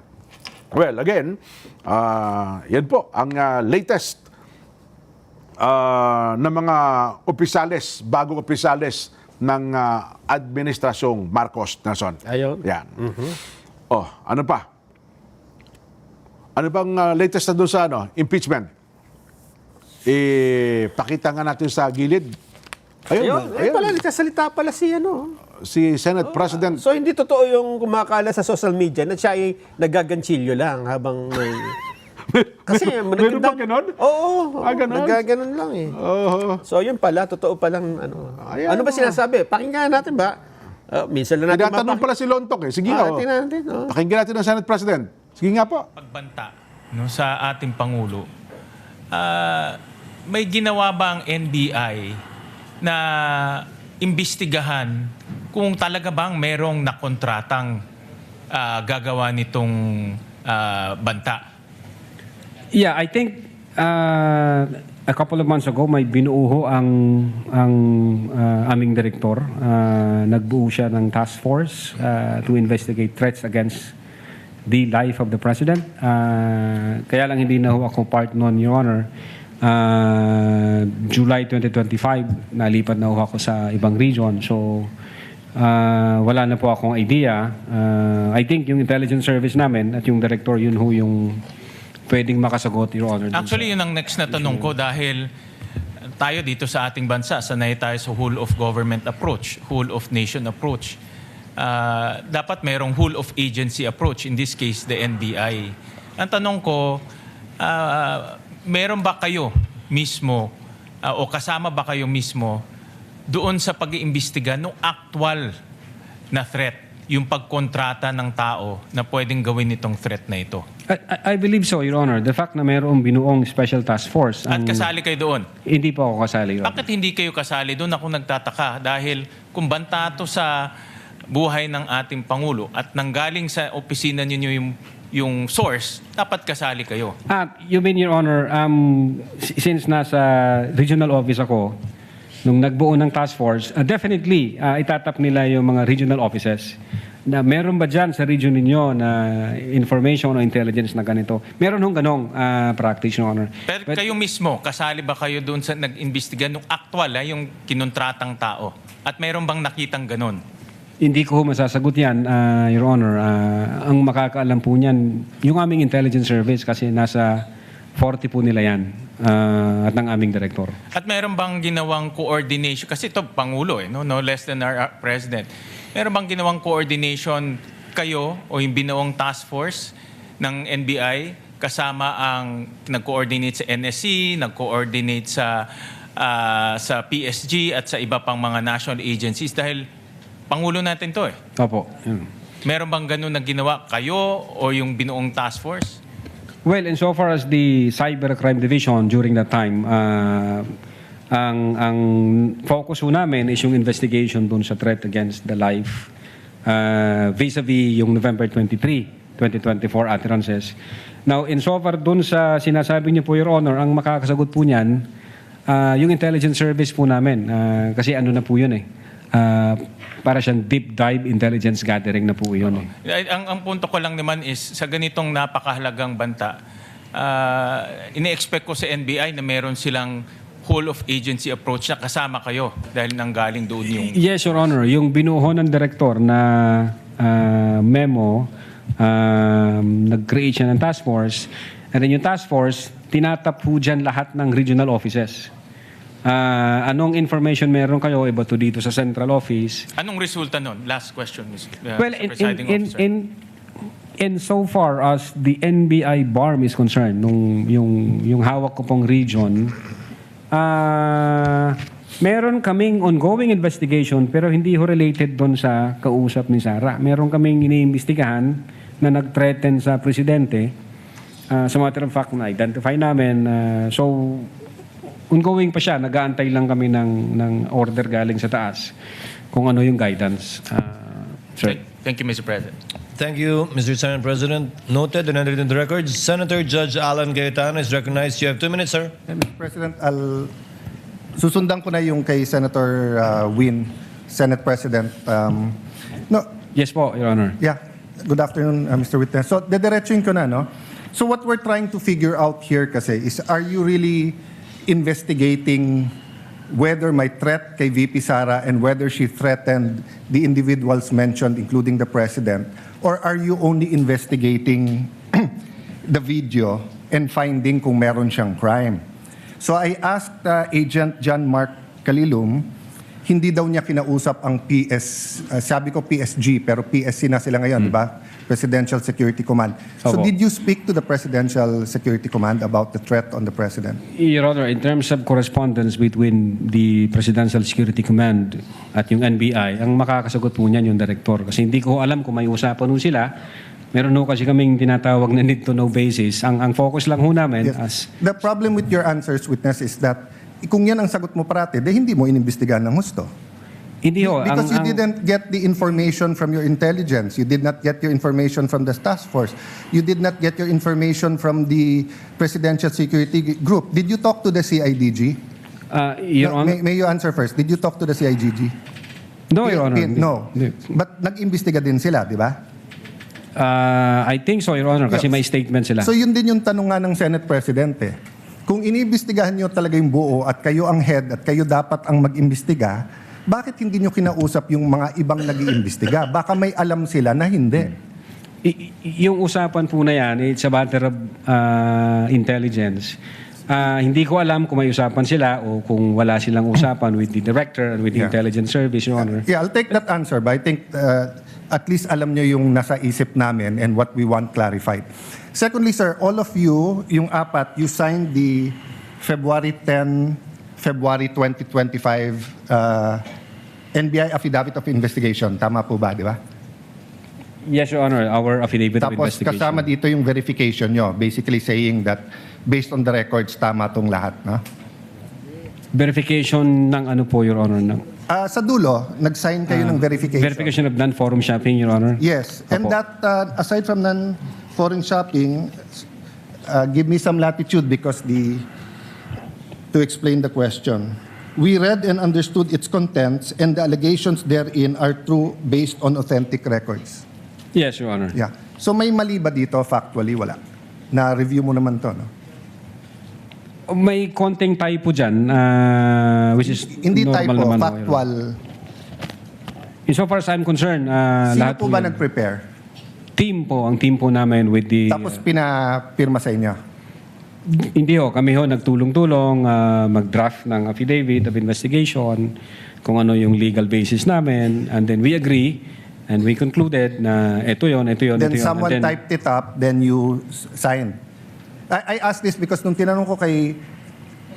Well, again, yan po ang latest na mga opisales, bagong opisales ng administrasyong Marcos, Nelson. Ayun. Yan. Ano pa? Ano bang latest na doon sa impeachment? Pakita nga natin sa gilid. Ayun, ayun. pala, nagsasalita pala si ano. Si Senate President. So hindi totoo yung kumakala sa social media na siya ay nagaganchilyo lang habang may... Kasi Meron ba ganon? Oo, Ganon? nagaganon lang eh. Oo. So yun pala, totoo palang ano. Ayan, Ano ba sinasabi? Pakinggan natin ba? Minsan lang natin Tinatanong pala si Lontok eh. Sige nga. tingnan natin. Pakinggan natin ang Senate President. Sige nga po. Pagbanta no, sa ating Pangulo, may ginawa ba ang NBI na imbestigahan kung talaga bang merong nakontratang gagawa nitong banta? Yeah, I think a couple of months ago may binuo ang aming direktor. Nagbuo siya ng task force to investigate threats against the life of the president. Kaya lang hindi na ho ako part noon, Your Honor. July 2025, nalipat na ho ako sa ibang region. So, wala na po akong idea. I think yung intelligence service namin at yung director, yun ho yung pwedeng makasagot, Your Honor. Actually, yun ang next na tanong ko dahil tayo dito sa ating bansa, sanay tayo sa whole of government approach, whole of nation approach. Dapat merong whole of agency approach, in this case, the NBI. Ang tanong ko, meron ba kayo mismo o kasama ba kayo mismo doon sa pag-iimbestiga ng actual na threat, yung pagkontrata ng tao na pwedeng gawin itong threat na ito? I believe so, Your Honor. The fact na mayroong binuong special task force. At kasali kayo doon? Hindi po ako kasali, Your Honor. Bakit hindi kayo kasali doon? Ako nagtataka dahil kung banta to sa buhay ng ating Pangulo at nanggaling sa opisina ninyo yung source, dapat kasali kayo. You mean, Your Honor, since nasa regional office ako, nung nagbuo ng task force, definitely itatap nila yung mga regional offices na meron ba dyan sa region ninyo na information o intelligence na ganito. Meron hong ganong practice, Your Honor. Pero kayo mismo, kasali ba kayo doon sa nag-imbestiga ng actual, yung kinuntratang tao? At meron bang nakitang ganon? Hindi ko masasagot yan, Your Honor. Ang makakaalam po niyan, yung aming intelligence service kasi nasa 40 po nila yan at ng aming direktor. At meron bang ginawang coordination? Kasi ito, Pangulo, no less than our President. Meron bang ginawang coordination kayo o yung binuong task force ng NBI kasama ang nag-coordinate sa NSC, nag-coordinate sa PSG at sa iba pang mga national agencies dahil Pangulo natin to eh. Opo. Yun. Meron bang ganun na ginawa kayo o yung binuong task force? Well, insofar as the Cybercrime Division during that time, ang focus ho namin is yung investigation dun sa threat against the life vis-a-vis yung November 23, 2024 utterances. Now, insofar dun sa sinasabi niyo po, Your Honor, ang makakasagot po niyan, yung intelligence service po namin, kasi ano na po yun eh, para siyang deep dive intelligence gathering na po yun eh. Ang punto ko lang naman is sa ganitong napakahalagang banta, ini-expect ko sa NBI na meron silang whole of agency approach na kasama kayo dahil nanggaling doon yung... Yes, Your Honor. Yung binuo ng direktor na memo, nag-create siya ng task force, and then yung task force, tinatap po dyan lahat ng regional offices. Anong information meron kayo iba to dito sa central office? Anong resulta nun? Last question, Mr. Well, Presiding Officer. in so far as the NBI BARM is concerned, yung hawak ko pong region, meron kaming ongoing investigation pero hindi ho related doon sa kausap ni Sara. Meron kaming iniimbestigahan na nag-threaten sa presidente. As a matter of fact, na-identify namin. So, ongoing pa siya. Nag-aantay lang kami ng order galing sa taas kung ano yung guidance. Sir. Thank you, Mr. President. Thank you, Mr. Senate President. Noted and entered in the records. Senator Judge Alan Cayetano is recognized. You have 2 minutes, sir. Mr. President, susundan ko na yung kay Senator Win, Senate President. No, Yes po, Your Honor. yeah. Good afternoon, Mr. Witness. So, dediretsuin ko na, no? So, what we're trying to figure out here kasi is, are you really investigating whether may threat kay VP Sara and whether she threatened the individuals mentioned, including the President? Or are you only investigating the video and finding kung meron siyang crime? So I asked Agent John Mark Kalilum hindi daw niya kinausap ang sabi ko PSG, pero PSC na sila ngayon, di ba? Presidential Security Command. So Opo. did you speak to the Presidential Security Command about the threat on the President? Your Honor, in terms of correspondence between the Presidential Security Command at yung NBI, ang makakasagot po niyan yung director. Kasi hindi ko alam kung may usapan nun sila. Meron ho kasi kaming tinatawag na need to know basis. Ang focus lang ho namin as... The problem with your answers, witness, is that kung yan ang sagot mo parati, hindi mo inimbestigahan ng husto. Hindi ho. Because you didn't get the information from your intelligence. You did not get your information from the task force. You did not get your information from the Presidential Security Group. Did you talk to the CIDG? Your No, Honor... may you answer first. Did you talk to the CIDG? No, Your Honor. No. Hindi. But nag-imbestiga din sila, di ba? I think so, Your Honor, kasi may statement sila. So yun din yung tanong nga ng Senate President eh. Kung iniimbestigahan nyo talaga yung buo at kayo ang head at kayo dapat ang mag-imbestiga, bakit hindi nyo kinausap yung mga ibang nag-iimbestiga? Baka may alam sila na hindi. Yung usapan po na yan, it's a matter of intelligence. Hindi ko alam kung may usapan sila o kung wala silang usapan with the director and with the intelligence service, Your Honor. Yeah, I'll take that answer, but I think at least alam nyo yung nasa isip namin and what we want clarified. Secondly, sir, all of you, yung apat, you signed the February 2025 NBI Affidavit of Investigation. Tama po ba, di ba? Yes, Your Honor, our affidavit of Tapos investigation. kasama dito yung verification nyo, basically saying that based on the records, tama tong lahat, no? Verification ng ano po, Your Honor? Sa dulo, nag-sign kayo ng verification. Verification of non-forum shopping, Your Honor? Yes. And Opo. that, aside from non-foreign shopping, give me some latitude because to explain the question. We read and understood its contents and the allegations therein are true based on authentic records. Yes, Your Honor. Yeah. So may mali ba dito? Factually, wala. Na-review mo naman to, no? May konting typo dyan, which is Hindi normal typo, naman. Your Honor. factual. So far as I'm concerned, Sino lahat po ba yun. nag-prepare? Ang team po namin with the... Tapos pinapirma sa inyo? Hindi ho, kami ho nagtulong-tulong mag-draft ng affidavit of investigation, kung ano yung legal basis namin, and then we agree and we concluded na ito yun. Then ito yun. someone And then, typed it up, then you signed. I asked this because nung tinanong ko kay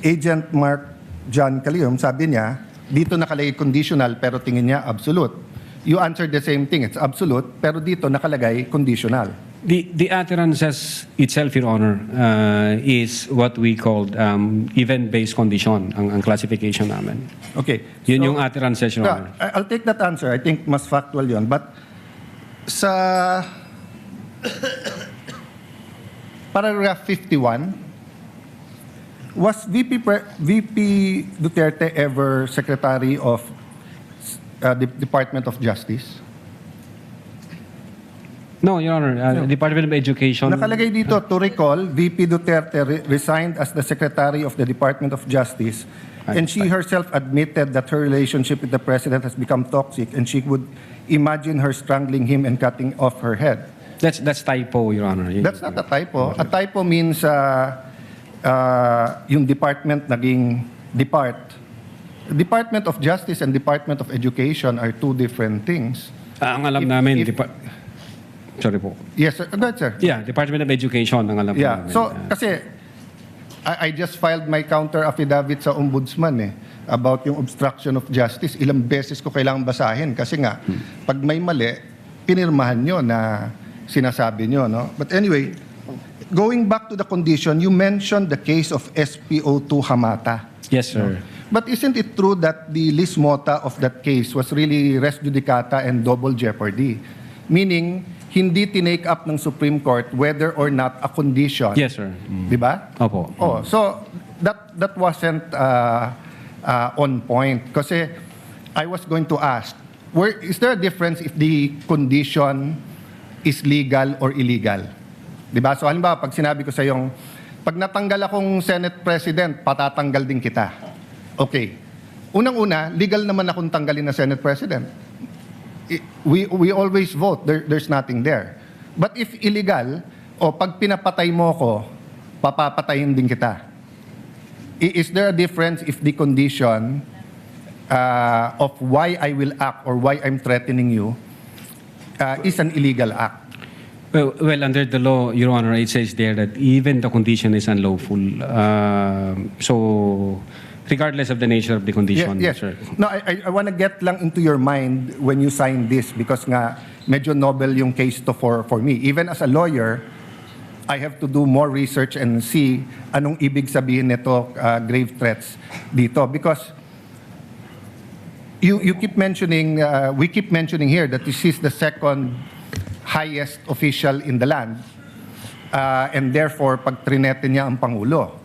Agent Mark John Calium, sabi niya, dito nakalagay conditional pero tingin niya absolute. You answered the same thing, it's absolute, pero dito nakalagay conditional. The utterances itself, Your Honor, is what we called event-based condition, ang classification namin. Okay. Yun yung utterances, Your Yeah, Honor. I'll take that answer. I think mas factual yun. But sa paragraph 51, was VP Duterte ever Secretary of the Department of Justice? No, Your Honor, Department of Education. Nakalagay dito, to recall, VP Duterte resigned as the Secretary of the Department of Justice and she herself admitted that her relationship with the President has become toxic and she would imagine her strangling him and cutting off her head. That's typo, Your Honor. That's not a typo. A typo means yung department naging depart. Department of Justice and Department of Education are two different things. Ang alam namin, sorry po. Yes, sir. Go ahead, sir. Yeah, Department of Education, ang alam po Yeah. namin. So, kasi I just filed my counter affidavit sa ombudsman about yung obstruction of justice. Ilang beses ko kailangang basahin kasi nga, pag may mali, pinirmahan nyo na sinasabi nyo, no? But anyway, going back to the condition, you mentioned the case of SPO2 Hamata. Yes, sir. But isn't it true that the lis mota of that case was really res judicata and double jeopardy? Meaning, hindi tinake up ng Supreme Court whether or not a condition. Yes, sir. Di ba? Opo. Oh, so that wasn't on point. Kasi I was going to ask, is there a difference if the condition is legal or illegal? Di ba? So halimbawa, pag sinabi ko sa yung, pag natanggal akong Senate President, patatanggal din kita. Okay. Unang-una, legal naman akong tanggalin na Senate President. We always vote. There's nothing there. But if illegal, pag pinapatay mo ko, papapatayin din kita. Is there a difference if the condition of why I will act or why I'm threatening you is an illegal act. Well, under the law, Your Honor, it says there that even the condition is unlawful. So, regardless of the nature of the condition, Yes. sir. No, I want to get lang into your mind when you sign this because nga medyo novel yung case to for me. Even as a lawyer, I have to do more research and see anong ibig sabihin nito grave threats dito because you keep mentioning we keep mentioning here that this is the second highest official in the land and therefore pag trinete niya ang pangulo.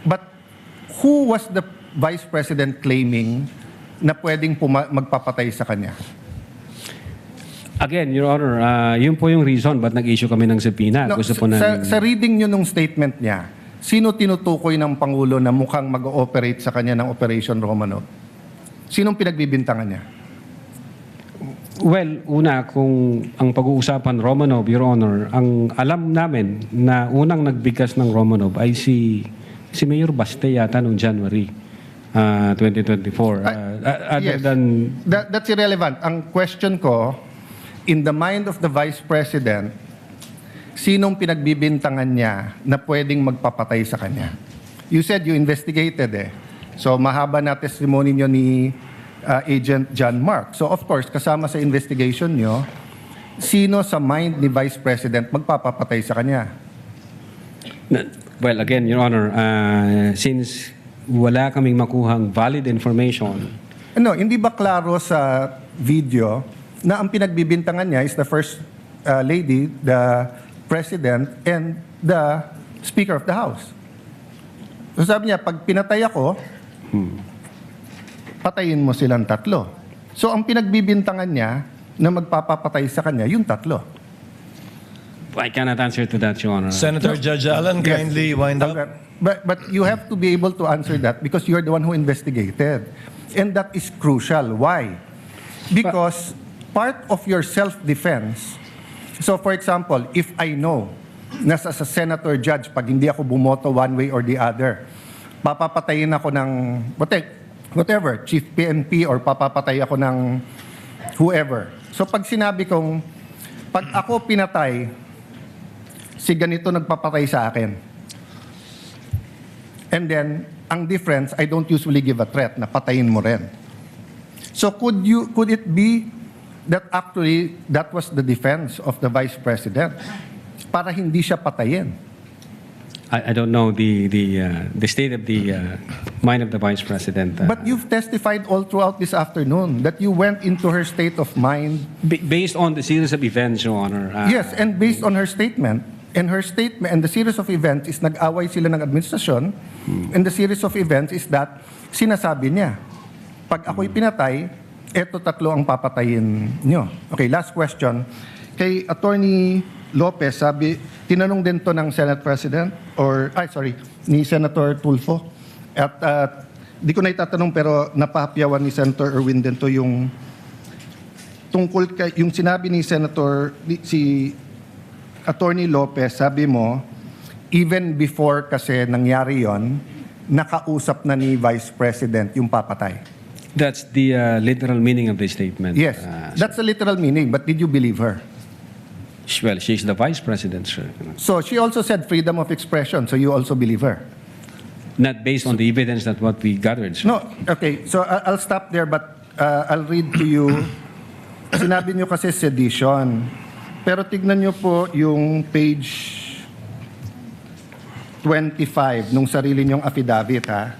But who was the vice president claiming na pwedeng magpapatay sa kanya? Again, Your Honor, yun po yung reason ba't nag-issue kami ng subpoena. No, Gusto po namin... sa reading nyo nung statement niya, sino tinutukoy ng Pangulo na mukhang mag-ooperate sa kanya ng Operation Romanov? Sinong pinagbibintangan niya? Well, una, kung ang pag-uusapan Romanov, Your Honor, ang alam namin na unang nagbigkas ng Romanov ay si Mayor Baste yata noong January 2024. Other Yes. than... That's irrelevant. Ang question ko, in the mind of the Vice President, sinong pinagbibintangan niya na pwedeng magpapatay sa kanya? You said you investigated eh. So mahaba na testimony niyo ni Agent John Mark. So of course, kasama sa investigation niyo, sino sa mind ni Vice President magpapapatay sa kanya? Well, again, Your Honor, since wala kaming makuhang valid information, Ano, hindi ba klaro sa video na ang pinagbibintangan niya is the First Lady, the President, and the Speaker of the House? So sabi niya, pag pinatay ako, patayin mo silang tatlo. So ang pinagbibintangan niya na magpapapatay sa kanya, yung tatlo. I cannot answer to that, Your Honor. Senator Judge Alan, Yes. kindly wind up. But you have to be able to answer that because you're the one who investigated. And that is crucial. Why? Because part of your self-defense, so for example, if I know na sa senator judge, pag hindi ako bumoto one way or the other, papapatayin ako ng whatever, chief PNP or papapatay ako ng whoever. So pag sinabi kong, pag ako pinatay, si ganito nagpapatay sa akin. And then, ang difference, I don't usually give a threat na patayin mo rin. So could it be that actually that was the defense of the Vice President para hindi siya patayin? I don't know the state of the mind of the Vice President. But you've testified all throughout this afternoon that you went into her state of mind. Based on the series of events, Your Honor. Yes, and based on her statement, and the series of events is nag-away sila ng administrasyon, and the series of events is that sinasabi niya, pag ako'y pinatay, eto tatlo ang papatayin nyo. Okay, last question. Kay Attorney Lopez, tinanong din to ng Senate President, ni Senator Tulfo. At di ko na itatanong pero napahapyawan ni Senator Erwin din to yung tungkol kay, yung sinabi ni si Attorney Lopez, sabi mo, even before kasi nangyari yon, nakausap na ni Vice President yung papatay. That's the literal meaning of the statement. Yes, that's the literal meaning, but did you believe her? Well, she's the Vice President, sir. So she also said freedom of expression, so you also believe her? Not based on the evidence that what we gathered, sir. No, okay, so I'll stop there, but I'll read to you. Sinabi niyo kasi sedition. Pero tignan niyo po yung page 25 nung sarili niyong affidavit, ha?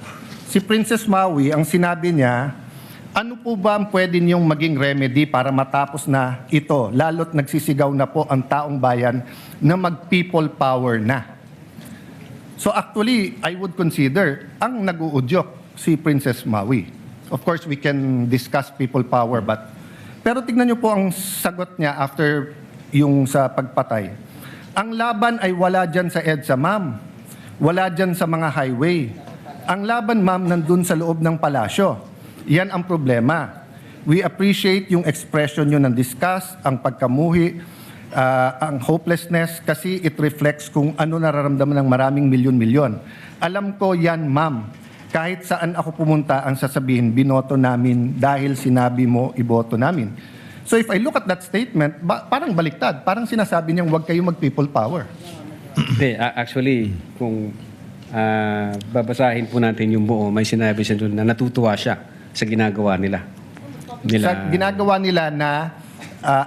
Si Princess Maui, ang sinabi niya, ano po ba ang pwede niyong maging remedy para matapos na ito, lalo't nagsisigaw na po ang taong bayan na mag-people power na? So actually, I would consider ang nag-uudyok si Princess Maui. Of course, we can discuss people power, pero tignan niyo po ang sagot niya after yung sa pagpatay. Ang laban ay wala dyan sa EDSA, ma'am. Wala dyan sa mga highway. Ang laban, ma'am, nandun sa loob ng palasyo. Yan ang problema. We appreciate yung expression nyo ng disgust, ang pagkamuhi, ang hopelessness, kasi it reflects kung ano nararamdaman ng maraming milyon-milyon. Alam ko yan, ma'am. kahit saan ako pumunta, ang sasabihin, binoto namin dahil sinabi mo, iboto namin. So if I look at that statement, parang baliktad. Parang sinasabi niyang huwag kayo mag-people power. Hindi, actually, kung babasahin po natin yung buo, may sinabi siya doon na natutuwa siya sa ginagawa nila. Sa ginagawa nila na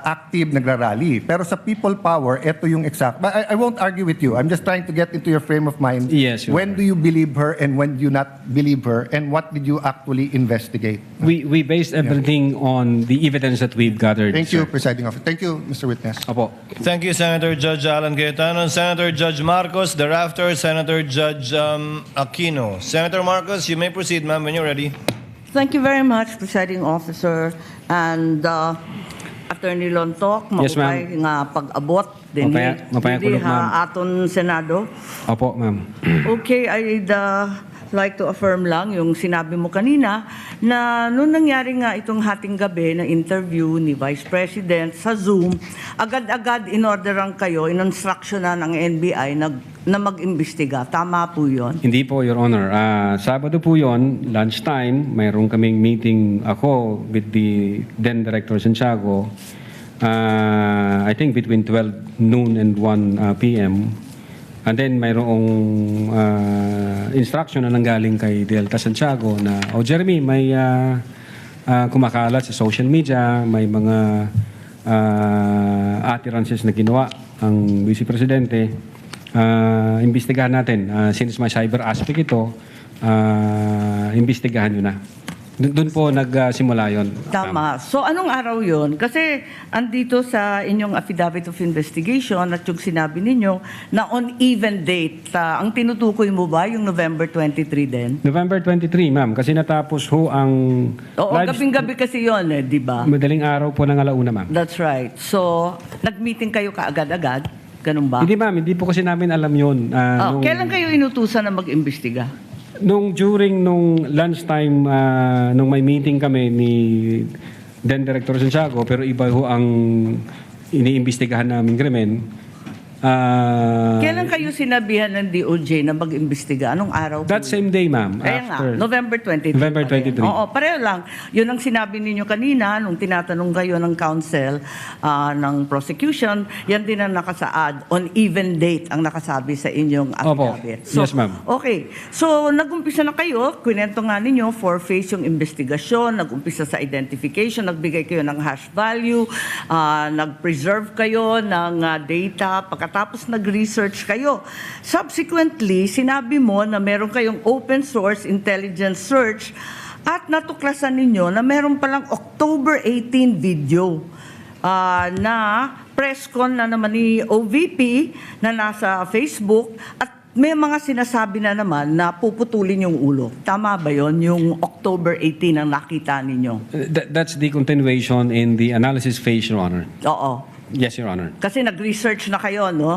active nagrarally. Pero sa people power, ito yung exact. But I won't argue with you. I'm just trying to get into your frame of mind. Yes, Your When do you believe her and when do you not believe her? And what did you actually investigate? We based everything on the evidence that we've gathered. Thank you, Presiding Officer. Thank you, Mr. Witness. Opo. Thank you, Senator Judge Alan Cayetano. Senator Judge Marcos, thereafter, Senator Judge Aquino. Senator Marcos, you may proceed, ma'am, when you're ready. Thank you very much, Presiding Officer. And Attorney Lontok, Yes, ma'am. maupay nga pag-abot din Mapaya kulog, ma'am. aton Senado. Opo, ma'am. Okay, I'd like to affirm lang yung sinabi mo kanina na noong nangyari nga itong hating gabi na interview ni Vice President sa Zoom, agad-agad in-orderan kayo, in-instruction na ng NBI na mag-imbestiga. Tama po yun? Hindi po, Your Honor. Sabado po yon, lunchtime, mayroon kaming meeting ako with the then Director Santiago. I think between 12 noon and 1 p.m. And then mayroong instruction na nanggaling kay Delta Santiago na, Jeremy, may kumakalat sa social media, may mga utterances na ginawa ang Vice Presidente. Imbestigahan natin. Since may cyber aspect ito, imbestigahan nyo na. Doon po nagsimula yon. Tama. So anong araw yon? Kasi andito sa inyong affidavit of investigation at yung sinabi ninyo na on even date, ang tinutukoy mo ba yung November 23 din? November 23, ma'am. Kasi natapos ho ang... Oo, gabing-gabi kasi yon, di ba? Madaling araw po ng alauna, ma'am. That's right. So, nag-meeting kayo kaagad-agad? Ganun ba? Hindi, ma'am. Hindi po kasi namin alam yun. Kailan kayo inutusan na mag-imbestiga? During lunchtime, nung may meeting kami ni then Director Santiago, pero iba ho ang iniimbestigahan namin krimen. Kailan kayo sinabihan ng DOJ na mag-imbestiga? Anong araw? That same day, ma'am. Kaya nga, November 23. November 23. Oo, pareho lang. Yun ang sinabi ninyo kanina nung tinatanong kayo ng counsel ng prosecution, yan din ang nakasaad. On even date ang nakasabi sa inyong affidavit. Opo. Yes, ma'am. Okay. So, nag-umpisa na kayo. Kwento nga ninyo, four-phase yung investigasyon. Nag-umpisa sa identification. Nagbigay kayo ng hash value. Nag-preserve kayo ng data. Tapos nag-research kayo. Subsequently, sinabi mo na meron kayong open source intelligence search at natuklasan ninyo na meron palang October 18 video na press con na naman ni OVP na nasa Facebook at may mga sinasabi na naman na puputulin yung ulo. Tama ba yon? Yung October 18 ang nakita ninyo? That's the continuation in the analysis phase, Your Honor. Oo. Yes, Your Honor. Kasi nag-research na kayo, no?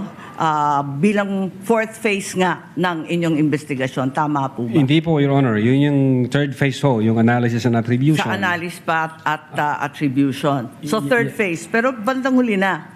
Bilang fourth phase nga ng inyong investigasyon. Tama po ba? Hindi po, Your Honor. Yun yung third phase ho, yung analysis and attribution. Sa analysis pa at attribution. So third phase. Pero bandang huli na.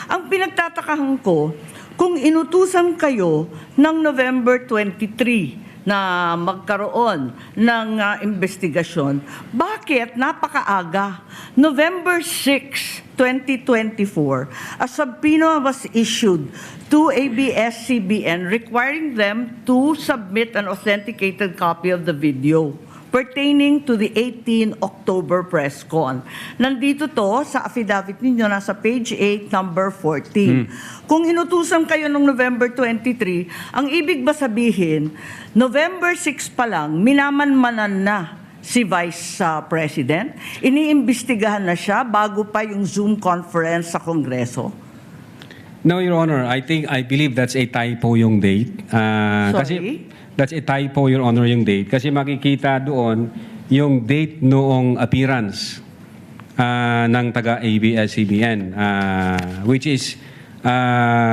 Ang pinagtatakahan ko, kung inutusan kayo ng November 23 na magkaroon ng investigasyon, bakit napakaaga? November 6, 2024, a subpoena was issued to ABS-CBN requiring them to submit an authenticated copy of the video pertaining to the 18 October press con. Nandito to sa affidavit ninyo, nasa page 8, number 14. Kung inutusan kayo noong November 23, ang ibig ba sabihin, November 6 pa lang, minamanmanan na si Vice President? Iniimbestigahan na siya bago pa yung Zoom conference sa Kongreso? No, Your Honor. I believe that's a typo yung date. Kasi that's a typo, Your Honor, yung date. Kasi makikita doon yung date noong appearance ng taga-ABS-CBN, which is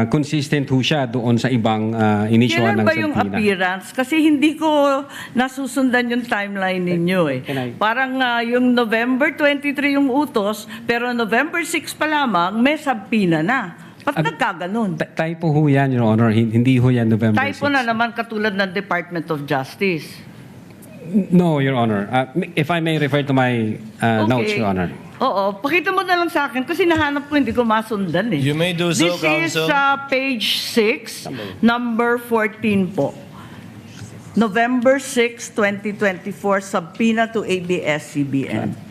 consistent ho siya doon sa ibang inisyon ng Kailan ba yung subpoena. appearance? Kasi hindi ko nasusundan yung timeline ninyo eh. Parang yung November 23 yung utos, pero November 6 pa lamang, may subpoena na. Ba't nagkaganon? Typo ho yan, Your Honor. Hindi ho yan November 6. Typo na naman katulad ng Department of Justice. No, Your Honor. If I may refer to my notes, Your Honor. Oo, pakita mo na lang sa akin kasi nahanap ko, hindi ko masundan eh. You may do so, This Counsel. is page 6, number 14 po. November 6, 2024, subpoena to ABS-CBN.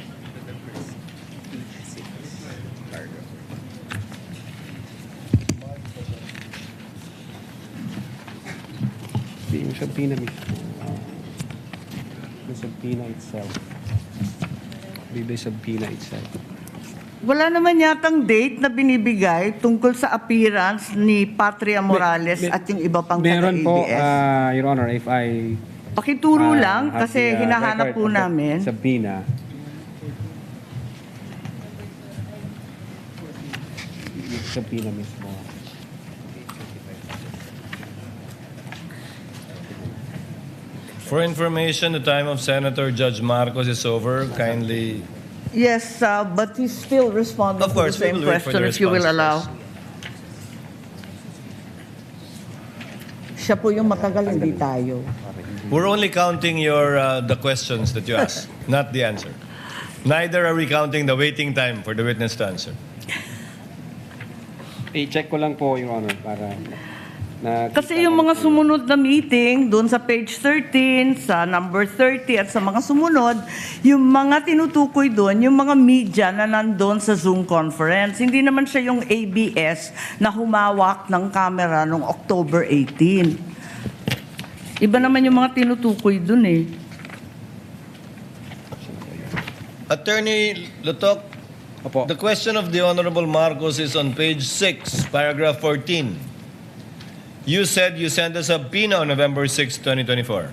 Yung subpoena mismo. The subpoena itself. The subpoena itself. Wala naman yatang date na binibigay tungkol sa appearance ni Patria Morales at yung iba pang Meron po, taga-ABS. Your Honor, if I Pakituro lang have kasi the, hinahanap record po of the namin. subpoena. Yung subpoena mismo. For information, the time of Senator Judge Marcos is over. Kindly. Yes, but he's still responding Of course, to the we same will wait for question the if you will response allow. first. Siya po yung matagal, hindi tayo. We're only counting your the questions that you ask, not the answer. Neither are we counting the waiting time for the witness to answer. I-check ko lang po, Your Honor, para Kasi yung mga sumunod na meeting, doon sa page 13, sa number 30 at sa mga sumunod, yung mga tinutukoy doon, yung mga media na nandun sa Zoom conference. Hindi naman siya yung ABS na humawak ng camera noong October 18. Iba naman yung mga tinutukoy doon eh. Attorney Lutok, Opo. the question of the Honorable Marcos is on page 6, paragraph 14. You said you sent a subpoena on November 6, 2024.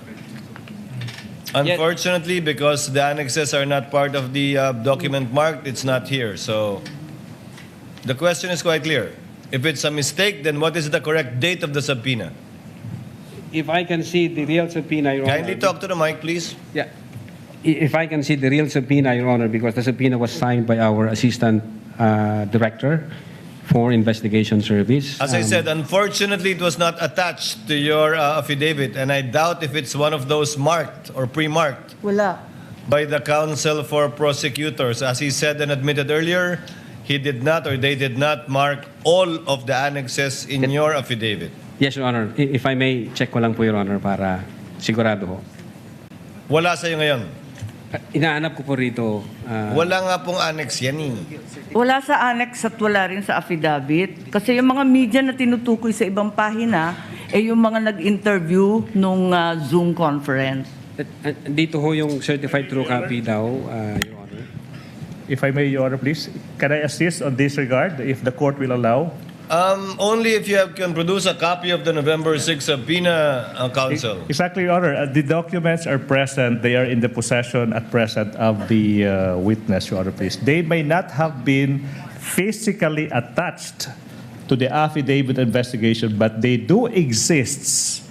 Unfortunately, because the annexes are not part of the document marked, it's not here. So the question is quite clear. If it's a mistake, then what is the correct date of the subpoena? If I can see the real subpoena, Your Honor. Kindly talk to the mic, please. Yeah. If I can see the real subpoena, Your Honor, because the subpoena was signed by our Assistant Director for Investigation Service. As I said, unfortunately, it was not attached to your affidavit, and I doubt if it's one of those marked or pre-marked Wala. by the counsel for prosecutors. As he said and admitted earlier, he did not or they did not mark all of the annexes in your affidavit. Yes, Your Honor. If I may, check ko lang po, Your Honor, para sigurado ho. Wala sa'yo ngayon. Inaanap ko po rito. Wala nga pong annex yan eh. Wala sa annex at wala rin sa affidavit. Kasi yung mga media na tinutukoy sa ibang pahina, yung mga nag-interview nung Zoom conference. Dito ho yung certified true copy daw, Your Honor. If I may, Your Honor, please. Can I assist on this regard, if the court will allow? Only if you can produce a copy of the November 6 subpoena, counsel. Exactly, Your Honor. The documents are present. They are in the possession at present of the witness, Your Honor, please. They may not have been physically attached to the affidavit investigation, but they do exist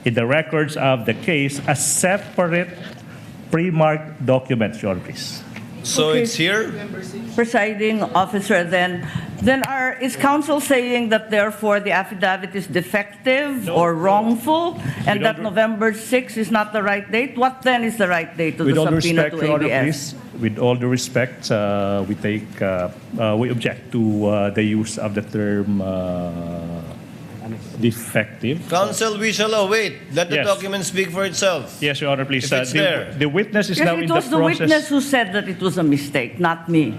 in the records of the case as separate pre-marked documents, Your Honor, please. So Okay. it's here? Presiding officer, then is counsel saying that therefore the affidavit is defective or wrongful and that November 6 is not the right date? What then is the right date to the With all due subpoena respect, to Your Honor, ABS? please. With all due respect, we object to the use of the term defective. Counsel, we shall await. Let the Yes. document speak for itself. Yes, Your Honor, please. If it's there. The witness is Yes, now it in the was the process. witness who said that it was a mistake, not me.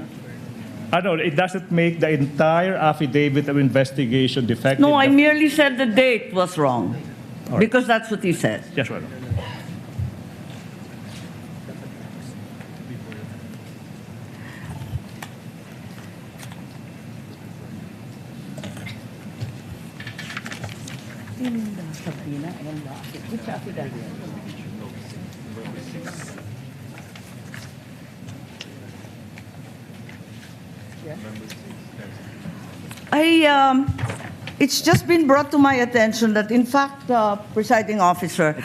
No, it doesn't make the entire affidavit of investigation defective. No, I merely said the date was wrong. All right. Because that's what he said. Yes, Your Honor. It's just been brought to my attention that, in fact, presiding officer,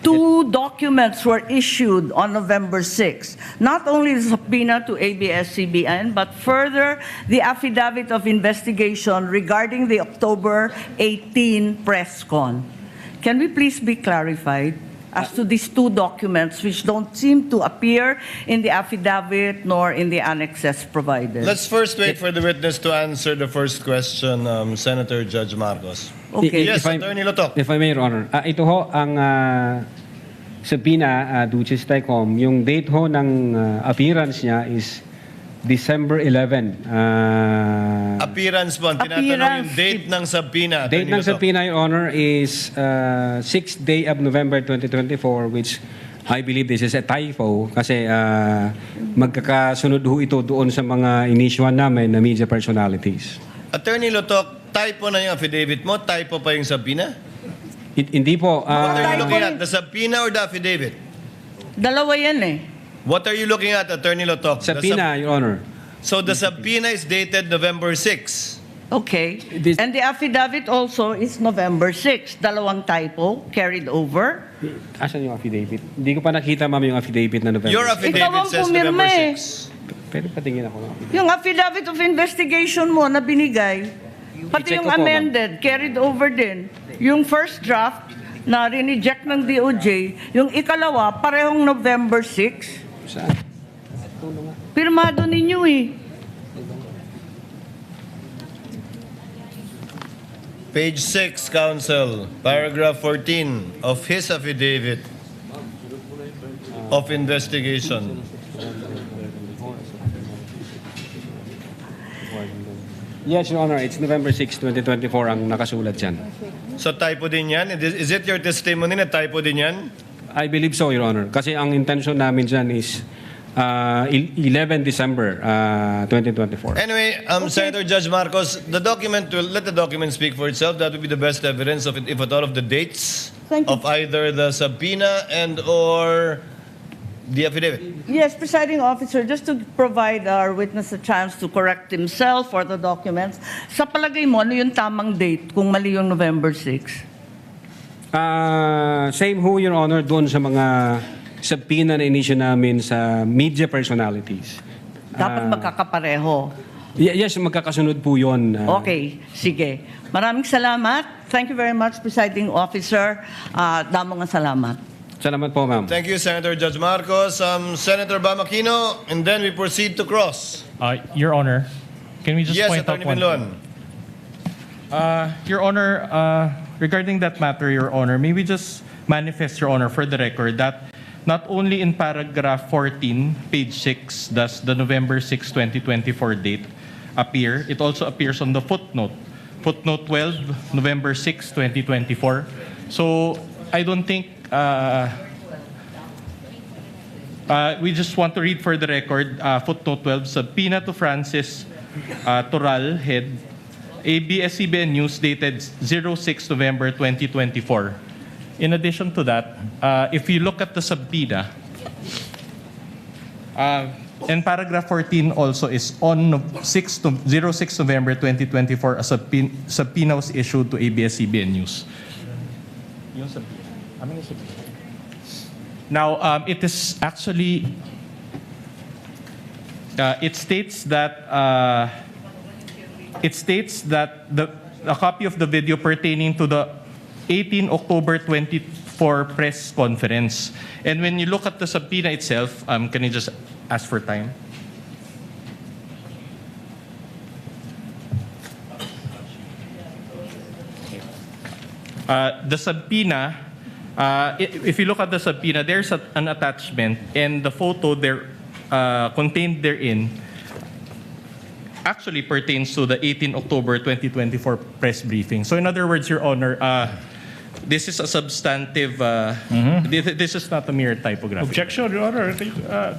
2 documents were issued on November 6. Not only the subpoena to ABS-CBN, but further the affidavit of investigation regarding the October 18 press con. Can we please be clarified? as to these two documents which don't seem to appear in the affidavit nor in the annexes provided? Let's first wait for the witness to answer the first question, Senator Judge Marcos. Okay. Yes, Attorney Lotok. If I may, Your Honor. Ito ho, ang subpoena, Duces Tecom, yung date ho ng appearance niya is December 11. Appearance po, ang tinatanong yung date ng subpoena. Date Attorney ng Lotok. subpoena, Your Honor, is 6th day of November 2024, which I believe this is a typo kasi magkakasunod ho ito doon sa mga inisyuan namin na media personalities. Attorney Lotok, typo na yung affidavit mo, typo pa yung subpoena? Hindi po. What are you Typo looking rin. at? The subpoena or the affidavit? Dalawa yan eh. What are you looking at, Attorney Lotok? Subpoena, Your Honor. So the subpoena is dated November 6. Okay. This- And the affidavit also is November 6. Dalawang typo carried over. Asan yung affidavit? Hindi ko pa nakita, ma'am, yung affidavit na November. Your Ikaw affidavit ang says pumirma November eh. 6. Pwede patingin ako ng affidavit. Yung affidavit of investigation mo na binigay, pati I-check yung ko po, amended, carried over din. Yung first draft na rineject ng DOJ, yung ikalawa, parehong November 6. Saan? Pirmado ninyo eh. Page 6, Counsel, paragraph 14 of his affidavit of investigation. Yes, Your Honor. It's November 6, 2024 ang nakasulat dyan. So typo din yan? Is it your testimony na typo din yan? I believe so, Your Honor. Kasi ang intention namin dyan is 11 December 2024. Anyway, Senator Judge Marcos, the document will let the document speak for itself. That would be the best evidence of it, if at all, of the dates Thank you. of either the subpoena and or the affidavit. Yes, presiding officer, just to provide our witness a chance to correct himself or the documents, sa palagay mo, ano yung tamang date kung mali yung November 6? Same ho, Your Honor, doon sa mga subpoena na inisyu namin sa media personalities. Dapat magkakapareho. Yes, magkakasunod po yun. Okay, sige. Maraming salamat. Thank you very much, presiding officer. Damong salamat. Salamat po, ma'am. Thank you, Senator Judge Marcos. Senator Bam Aquino, and then we proceed to cross. Your Honor, can we just Yes, point out Attorney one Binlon. thing? Your Honor, regarding that matter, Your Honor, may we just manifest, Your Honor, for the record, that not only in paragraph 14, page 6, does the November 6, 2024 date appear, it also appears on the footnote. Footnote 12, November 6, 2024. So, I don't think, we just want to read for the record, footnote 12, subpoena to Francis Toral, head, ABS-CBN News, dated 06 November 2024. In addition to that, if you look at the subpoena, and paragraph 14 also is on 06 November 2024, a subpoena was issued to ABS-CBN News. Now, it is actually, it states that a copy of the video pertaining to the 18 October 24 press conference. And when you look at the subpoena itself, can you just ask for time? The subpoena, if you look at the subpoena, there's an attachment, and the photo there contained therein actually pertains to the 18 October 2024 press briefing. So in other words, Your Honor, this is a substantive, this is not a mere typography. Objection, Your Honor.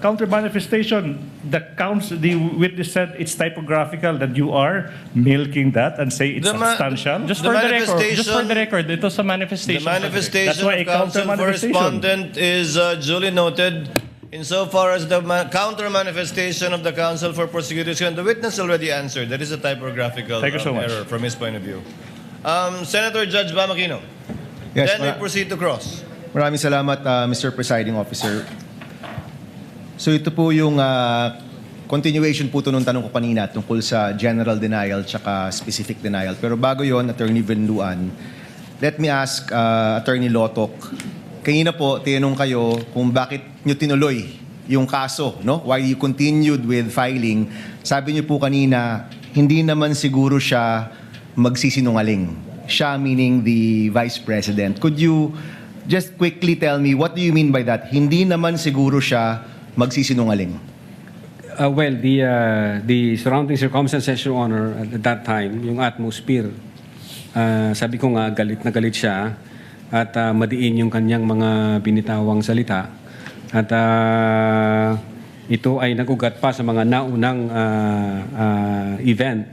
Counter manifestation. The witness said it's typographical, that you are milking that and say it's substantial. Just for the record, ito sa manifestation. The manifestation That's why of a counter counsel for manifestation. respondent is duly noted. Insofar as the counter manifestation of the counsel for prosecution, the witness already answered. That is a typographical Thank you so much. error from his point of view. Senator Judge Bam Aquino. Yes, Then we proceed to cross. Maraming salamat, Mr. Presiding Officer. So ito po yung continuation po ito nung tanong ko kanina tungkol sa general denial tsaka specific denial. Pero bago yon, Attorney Venluan, let me ask Attorney Lotok kanina po, tinanong kayo kung bakit nyo tinuloy yung kaso, no? Why you continued with filing. Sabi nyo po kanina, hindi naman siguro siya magsisinungaling. Siya meaning the Vice President. Could you just quickly tell me, what do you mean by that? Hindi naman siguro siya magsisinungaling. Well, the surrounding circumstances, Your Honor, at that time, yung atmosphere, sabi ko nga, galit na galit siya at madiin yung kanyang mga binitawang salita. At ito ay nagugat pa sa mga naunang event.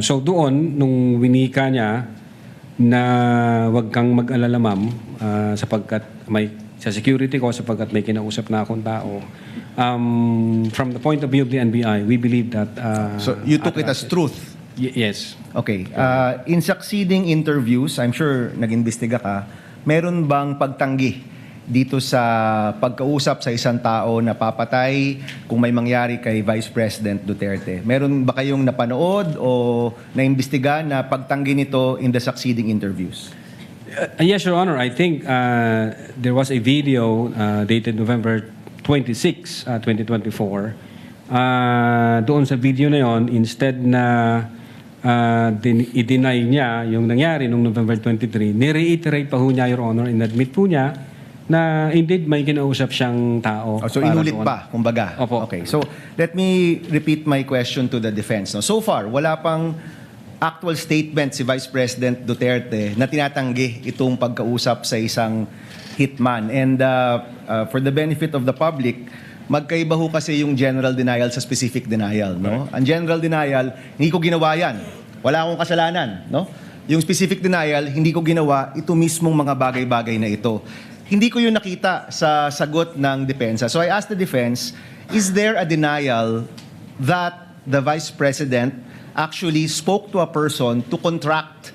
So doon, nung winika niya na wag kang mag-alala ma'am, sapagkat may sa security ko, sapagkat may kinausap na akong tao. From the point of view of the NBI, we believe that... so you took it as truth? Yes. Okay. In succeeding interviews, I'm sure nag-imbestiga ka, meron bang pagtanggi dito sa pagkausap sa isang tao na papatay kung may mangyari kay Vice President Duterte? Meron ba kayong napanood o naimbestiga na pagtanggi nito in the succeeding interviews? Yes, Your Honor. I think there was a video dated November 26, 2024. Doon sa video na yon, instead na i-deny niya yung nangyari noong November 23, ni-reiterate pa ho niya, Your Honor, in-admit po niya na indeed may kinausap siyang tao. So inulit pa, kumbaga. Opo. Okay. So let me repeat my question to the defense. No? So far, wala pang actual statement si Vice President Duterte na tinatanggi itong pagkausap sa isang hitman. And for the benefit of the public, magkaiba ho kasi yung general denial sa specific denial. No? Ang general denial, hindi ko ginawa yan. Wala akong kasalanan. No? Yung specific denial, hindi ko ginawa ito mismong mga bagay-bagay na ito. Hindi ko yun nakita sa sagot ng depensa. So I asked the defense, is there a denial that the Vice President actually spoke to a person to contract,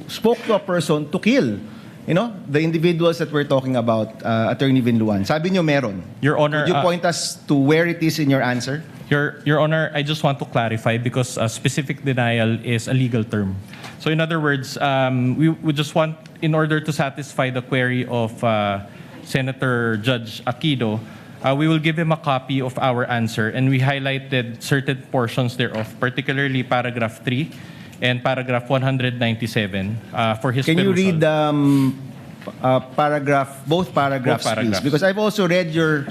spoke to a person to kill, you know, the individuals that we're talking about, Attorney Vinluan? Sabi nyo meron. Your Honor, could you point us to where it is in your answer? Your Honor, I just want to clarify because specific denial is a legal term. So in other words, we just want, in order to satisfy the query of Senator Judge Aquino, we will give him a copy of our answer, and we highlighted certain portions thereof, particularly paragraph 3 and paragraph 197 for his Can you perusal. read both paragraphs, please? Because I've also read your...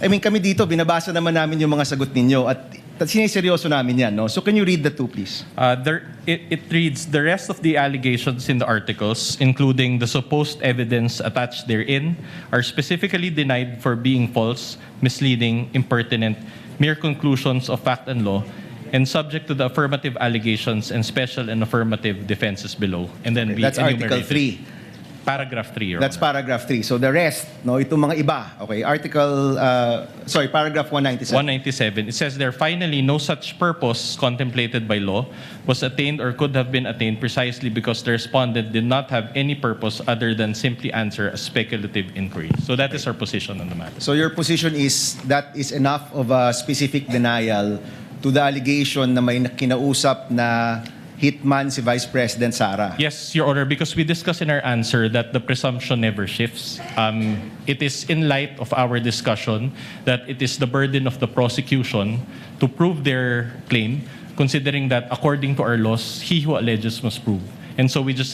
I mean, kami dito, binabasa naman namin yung mga sagot ninyo at siniseryoso namin yan, no? So can you read the two, please? It reads, the rest of the allegations in the articles, including the supposed evidence attached therein, are specifically denied for being false, misleading, impertinent, mere conclusions of fact and law, and subject to the affirmative allegations and special and affirmative defenses below. And then we That's Article enumerated. 3. Paragraph 3, Your That's Honor. paragraph 3. So the rest, no, itong mga iba. Okay, paragraph 197. 197. It says there, finally, no such purpose contemplated by law was attained or could have been attained precisely because the respondent did not have any purpose other than simply answer a speculative inquiry. So that is our position on the matter. So your position is that is enough of a specific denial to the allegation na may kinausap na hitman si Vice President Sara? Yes, Your Honor, because we discussed in our answer that the presumption never shifts. It is in light of our discussion that it is the burden of the prosecution to prove their claim, considering that according to our laws, he who alleges must prove. And so we just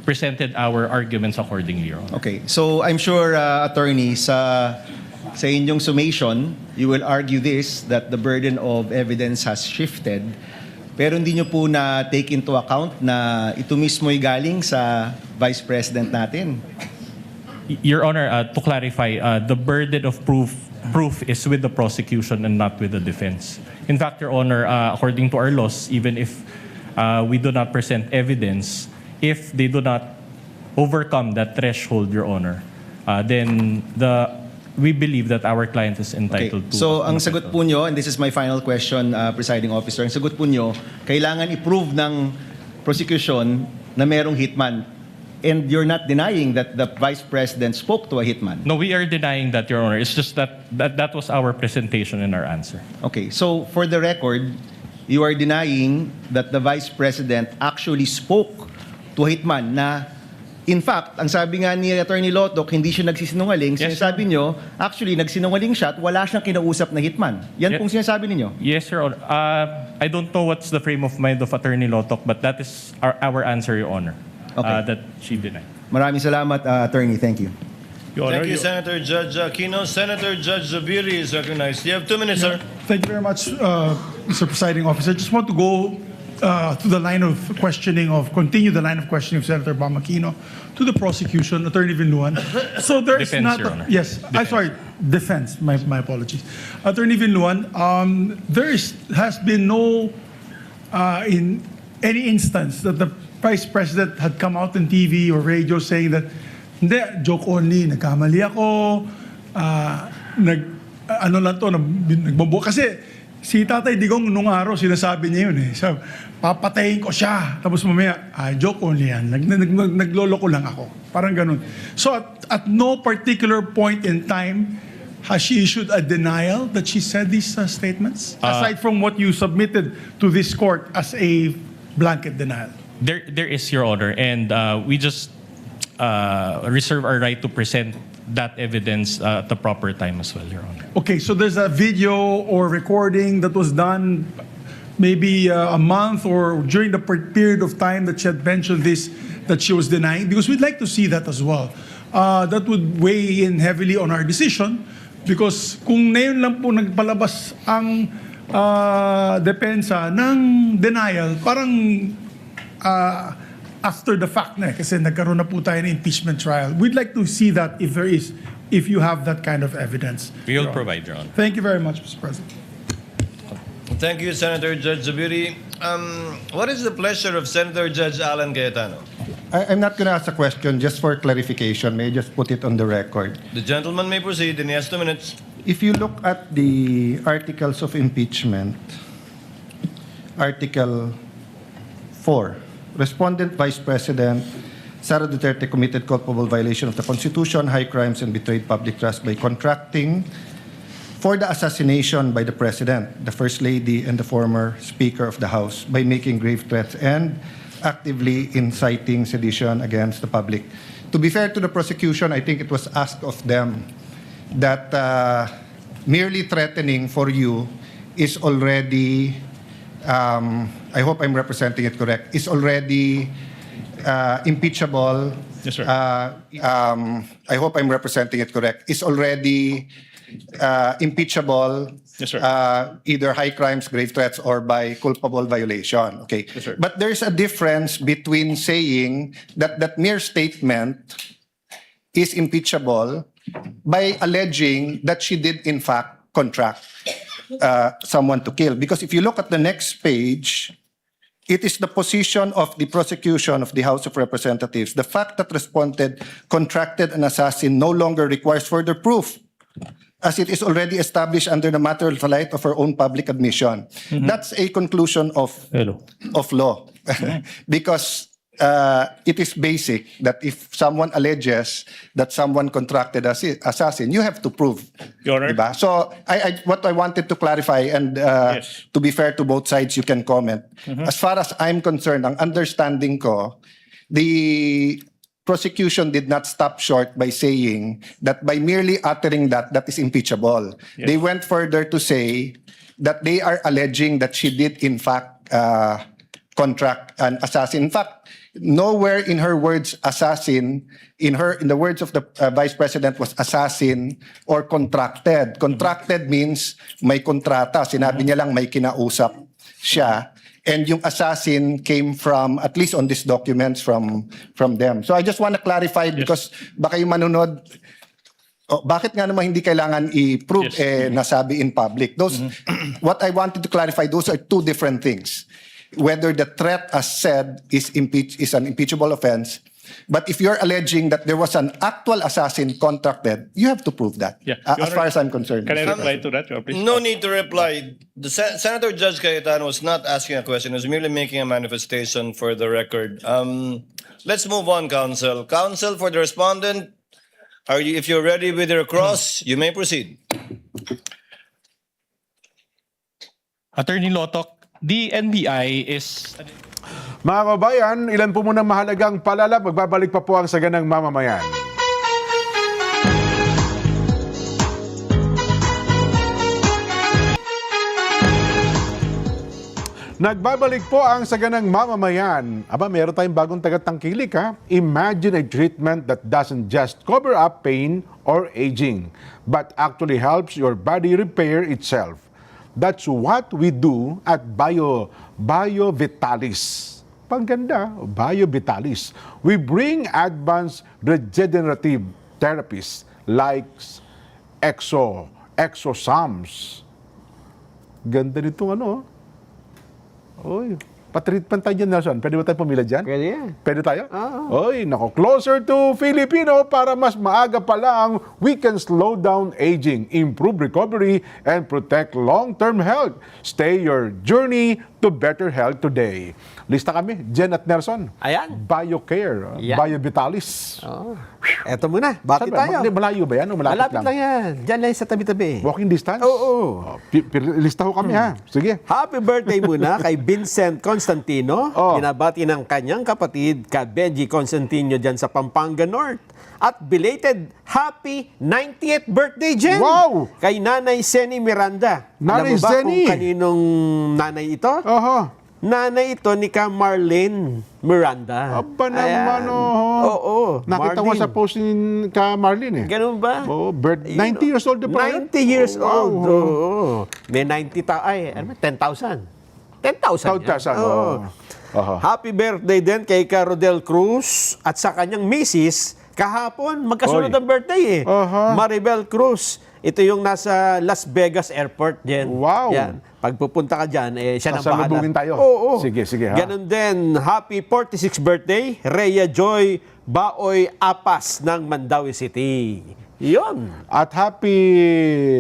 presented our arguments accordingly, Your Honor. Okay, so I'm sure, attorney, sa inyong summation, you will argue this, that the burden of evidence has shifted. Pero hindi nyo po na take into account na ito mismo'y galing sa Vice President natin. Your Honor, to clarify, the burden of proof is with the prosecution and not with the defense. In fact, Your Honor, according to our laws, even if we do not present evidence, if they do not overcome that threshold, Your Honor, then we believe that our client is entitled to. So ang sagot po nyo, and this is my final question, presiding officer, ang sagot po nyo, kailangan i-prove ng prosecution na merong hitman. And you're not denying that the Vice President spoke to a hitman. No, we are denying that, Your Honor. It's just that was our presentation in our answer. Okay, so for the record, you are denying that the Vice President actually spoke to a hitman na in fact, ang sabi nga ni Attorney Lotoc, hindi siya nagsisinungaling. Yes, Sinasabi nyo, actually, nagsinungaling siya at wala siyang kinausap na hitman. Yan pong sinasabi ninyo. Yes, Your Honor. I don't know what's the frame of mind of Attorney Lotoc, but that is our answer, Your Honor. Okay. That she denied. Maraming salamat, Attorney. Thank you. Your Honor, Thank you, Senator Judge Aquino. Senator Judge Zubiri is recognized. You have 2 minutes, sir. Thank you very much, Mr. Presiding Officer. I just want to go to the line of questioning continue the line of questioning of Senator Bam Aquino to the prosecution, Attorney Vinluan. So there is Defense, not, Your Honor. yes, I'm sorry, defense. My apologies, Attorney Vinluan. Has been no in any instance that the Vice President had come out on TV or radio saying that hindi, joke only, nagkamali ako, ano lang to, nagbobo. Kasi si Tatay Digong nung araw, sinasabi niya yun eh. So, papatayin ko siya. Tapos mamaya, joke only yan. Nagloloko lang ako. Parang ganun. So at no particular point in time, has she issued a denial that she said these statements? Aside from what you submitted to this court as a blanket denial. There is, Your Honor, and we just reserve our right to present that evidence at the proper time as well, Your Honor. Okay, so there's a video or recording that was done maybe a month or during the period of time that she had mentioned this, that she was denying, because we'd like to see that as well. That would weigh in heavily on our decision, because kung ngayon lang po nagpalabas ang depensa ng denial, parang after the fact na kasi nagkaroon na po tayo ng impeachment trial. We'd like to see that if you have that kind of evidence. We will provide, Your Honor. Thank you very much, Mr. President. Thank you, Senator Judge Zubiri. What is the pleasure of Senator Judge Alan Cayetano? I'm not going to ask a question, just for clarification. May I just put it on the record? The gentleman may proceed, and he has 2 minutes. If you look at the articles of impeachment, Article 4, Respondent Vice President Sara Duterte committed culpable violation of the Constitution, high crimes, and betrayed public trust by contracting for the assassination by the President, the First Lady, and the former Speaker of the House by making grave threats and actively inciting sedition against the public. To be fair to the prosecution, I think it was asked of them that merely threatening for you is already, I hope I'm representing it correct, is already impeachable. Yes, sir. I hope I'm representing it correct, is already impeachable, Yes, sir. either high crimes, grave threats, or by culpable violation. Okay. Yes, sir. But there's a difference between saying that that mere statement is impeachable by alleging that she did in fact contract someone to kill. Because if you look at the next page, it is the position of the prosecution of the House of Representatives. The fact that respondent contracted an assassin no longer requires further proof, as it is already established under the material light of her own public admission. That's a conclusion of law. Because it is basic that if someone alleges that someone contracted assassin, you have to prove. Your Honor. Diba? So what I wanted to clarify, and Yes. to be fair to both sides, you can comment. As far as I'm concerned, ang understanding ko, the prosecution did not stop short by saying that by merely uttering that is impeachable. Yes. They went further to say that they are alleging that she did in fact contract an assassin. In fact, nowhere in her words assassin, in the words of the Vice President, was assassin or contracted. Contracted means may kontrata. Sinabi niya lang may kinausap siya. And yung assassin came from, at least on these documents, from them. So I just want to clarify, because baka yung manunod, bakit nga naman hindi kailangan i-prove nasabi in public? Those, what I wanted to clarify, those are two different things. Whether the threat, as said, is an impeachable offense, but if you're alleging that there was an actual assassin contracted, you have to prove that. Yeah. As far as I'm concerned. Can I reply to that, Your Honor, please? No need to reply. The Senator Judge Cayetano was not asking a question. He was merely making a manifestation for the record. Let's move on, counsel. Counsel, for the respondent, if you're ready with your cross, you may proceed. Attorney Lotoc, the NBI is... Mga kabayan, ilan po muna mahalagang paalala, magbabalik pa po ang Saganang Mamamayan. Nagbabalik po ang Saganang Mamamayan. Aba, meron tayong bagong tagatangkilik ha. Imagine a treatment that doesn't just cover up pain or aging, but actually helps your body repair itself. That's what we do at BioVitalis. Pangganda, BioVitalis. We bring advanced regenerative therapies like exosums. Ganda nitong ano. Oy, patreatment tayo dyan, Nelson. Pwede ba tayo pumila dyan? Pwede yan. Pwede tayo? Oy, nako, closer to Filipino para mas maaga pa lang, we can slow down aging, improve recovery, and protect long-term health. Stay your journey to better health today. Lista kami, Jen at Nelson. Ayan. BioCare, Yan. BioVitalis. Eto muna, bati Saan ba? tayo. Malayo ba yan o malapit Malapit lang yan. Diyan lang sa tabi-tabi. Walking distance? Oo. Lista ko kami ha. Sige. Happy birthday muna kay Vincent Constantino. Binabati ng kanyang kapatid, ka Benji Constantino dyan sa Pampanga North. At belated happy 90th birthday, Jen! Wow! Kay Nanay Seni Miranda. Nanay Alam mo ba Seni? kung kaninong nanay ito? Nanay ito ni ka Marlene Miranda. Aba naman, Oo. Nakita ko Marlene. sa post ni ka Marlene eh. Ganun ba? Oh, 90 years old na pa yan? 90 years Wow. old. Oo. May 10,000. 10,000. 10,000, Oo. Happy birthday din kay ka Rodel Cruz at sa kanyang misis. Kahapon, magkasunod Oy. ang birthday eh. Maribel Cruz. Ito yung nasa Las Vegas Airport din. Wow. Yan. Pag pupunta ka dyan, siya nang Sasalubungin bahala. tayo. Oo. Sige, ha. Ganun din, happy 46th birthday, Rhea Joy Baoy Apas ng Mandawi City. Yun. At happy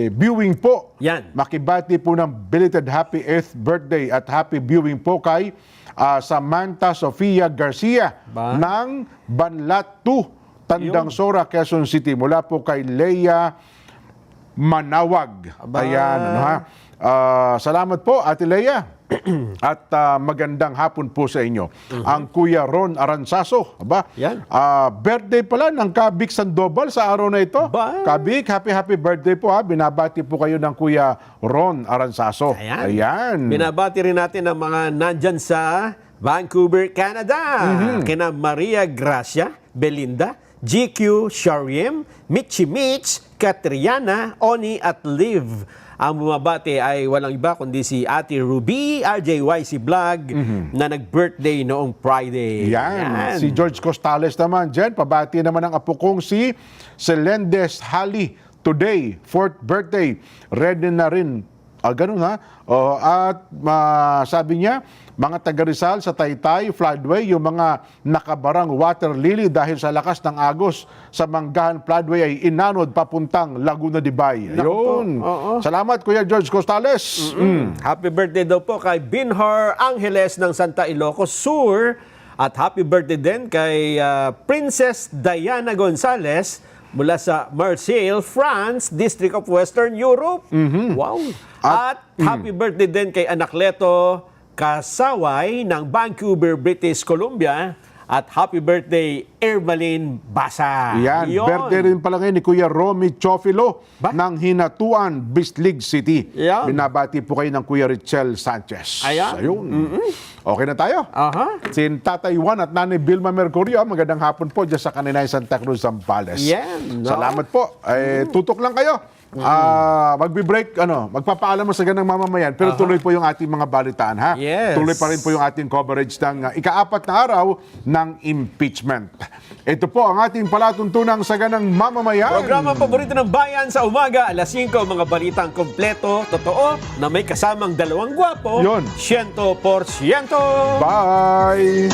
viewing po. Yan. Makibati po ng belated happy 8th birthday at happy viewing po kay Samantha Sofia Garcia ng Banlat 2, Tandang Sora, Quezon City. Mula po kay Leia Manawag. Ayan, ano ha. Salamat po, Ate Leia. At magandang hapon po sa inyo. Ang Kuya Ron Aranzaso. Birthday pala ng Kabik Sandoval sa araw na ito. Kabik, happy birthday po ha. Binabati po kayo ng Kuya Ron Aranzaso. Ayan. Binabati rin natin ang mga nandyan sa Vancouver, Canada. Kina Maria Gracia, Belinda, GQ, Shariem, Mitchie Mitch, Katriana, Oni at Liv. Ang bumabati ay walang iba kundi si Ate Ruby, RJYC Vlog, na nag-birthday noong Friday. Yan. Si George Costales naman dyan. Pabati naman ang apo kong si Celendes Hali. Today, 4th birthday. Ready na rin. Ganun ha. At sabi niya, mga taga Rizal sa Taytay, Floodway, yung mga nakabarang water lily dahil sa lakas ng agos sa Manggahan Floodway ay inanod papuntang Laguna de Bay. Ayun. Salamat Kuya George Costales. Happy birthday daw po kay Binhar Angeles ng Santa Ilocos Sur. At happy birthday din kay Princess Diana Gonzalez mula sa Marseille, France, District of Western Europe. Wow. At happy birthday din kay Anacleto Kasaway ng Vancouver, British Columbia. At happy birthday, Ermaline Basa. Yan. Birthday rin pala ngayon ni Kuya Romy Chofilo ng Hinatuan, Bislig City. Binabati po kayo ng Kuya Richel Sanchez. Ayun. Okay na tayo? Si Tatay Juan at Nanay Vilma Mercurio, magandang hapon po dyan sa Kaninay Santa Cruz, Zambales. Salamat po. Tutok lang kayo. Magbe-break, magpapaalam mo sa ganang mamamayan, pero tuloy po yung ating mga balitaan, ha? Tuloy pa rin po yung ating coverage ng ika-4 na araw ng impeachment. Ito po ang ating palatuntunang sa ganang mamamayan. Programa paborito ng bayan sa umaga, alas 5, mga balitang kompleto, totoo, na may kasamang dalawang gwapo, 100%. Bye!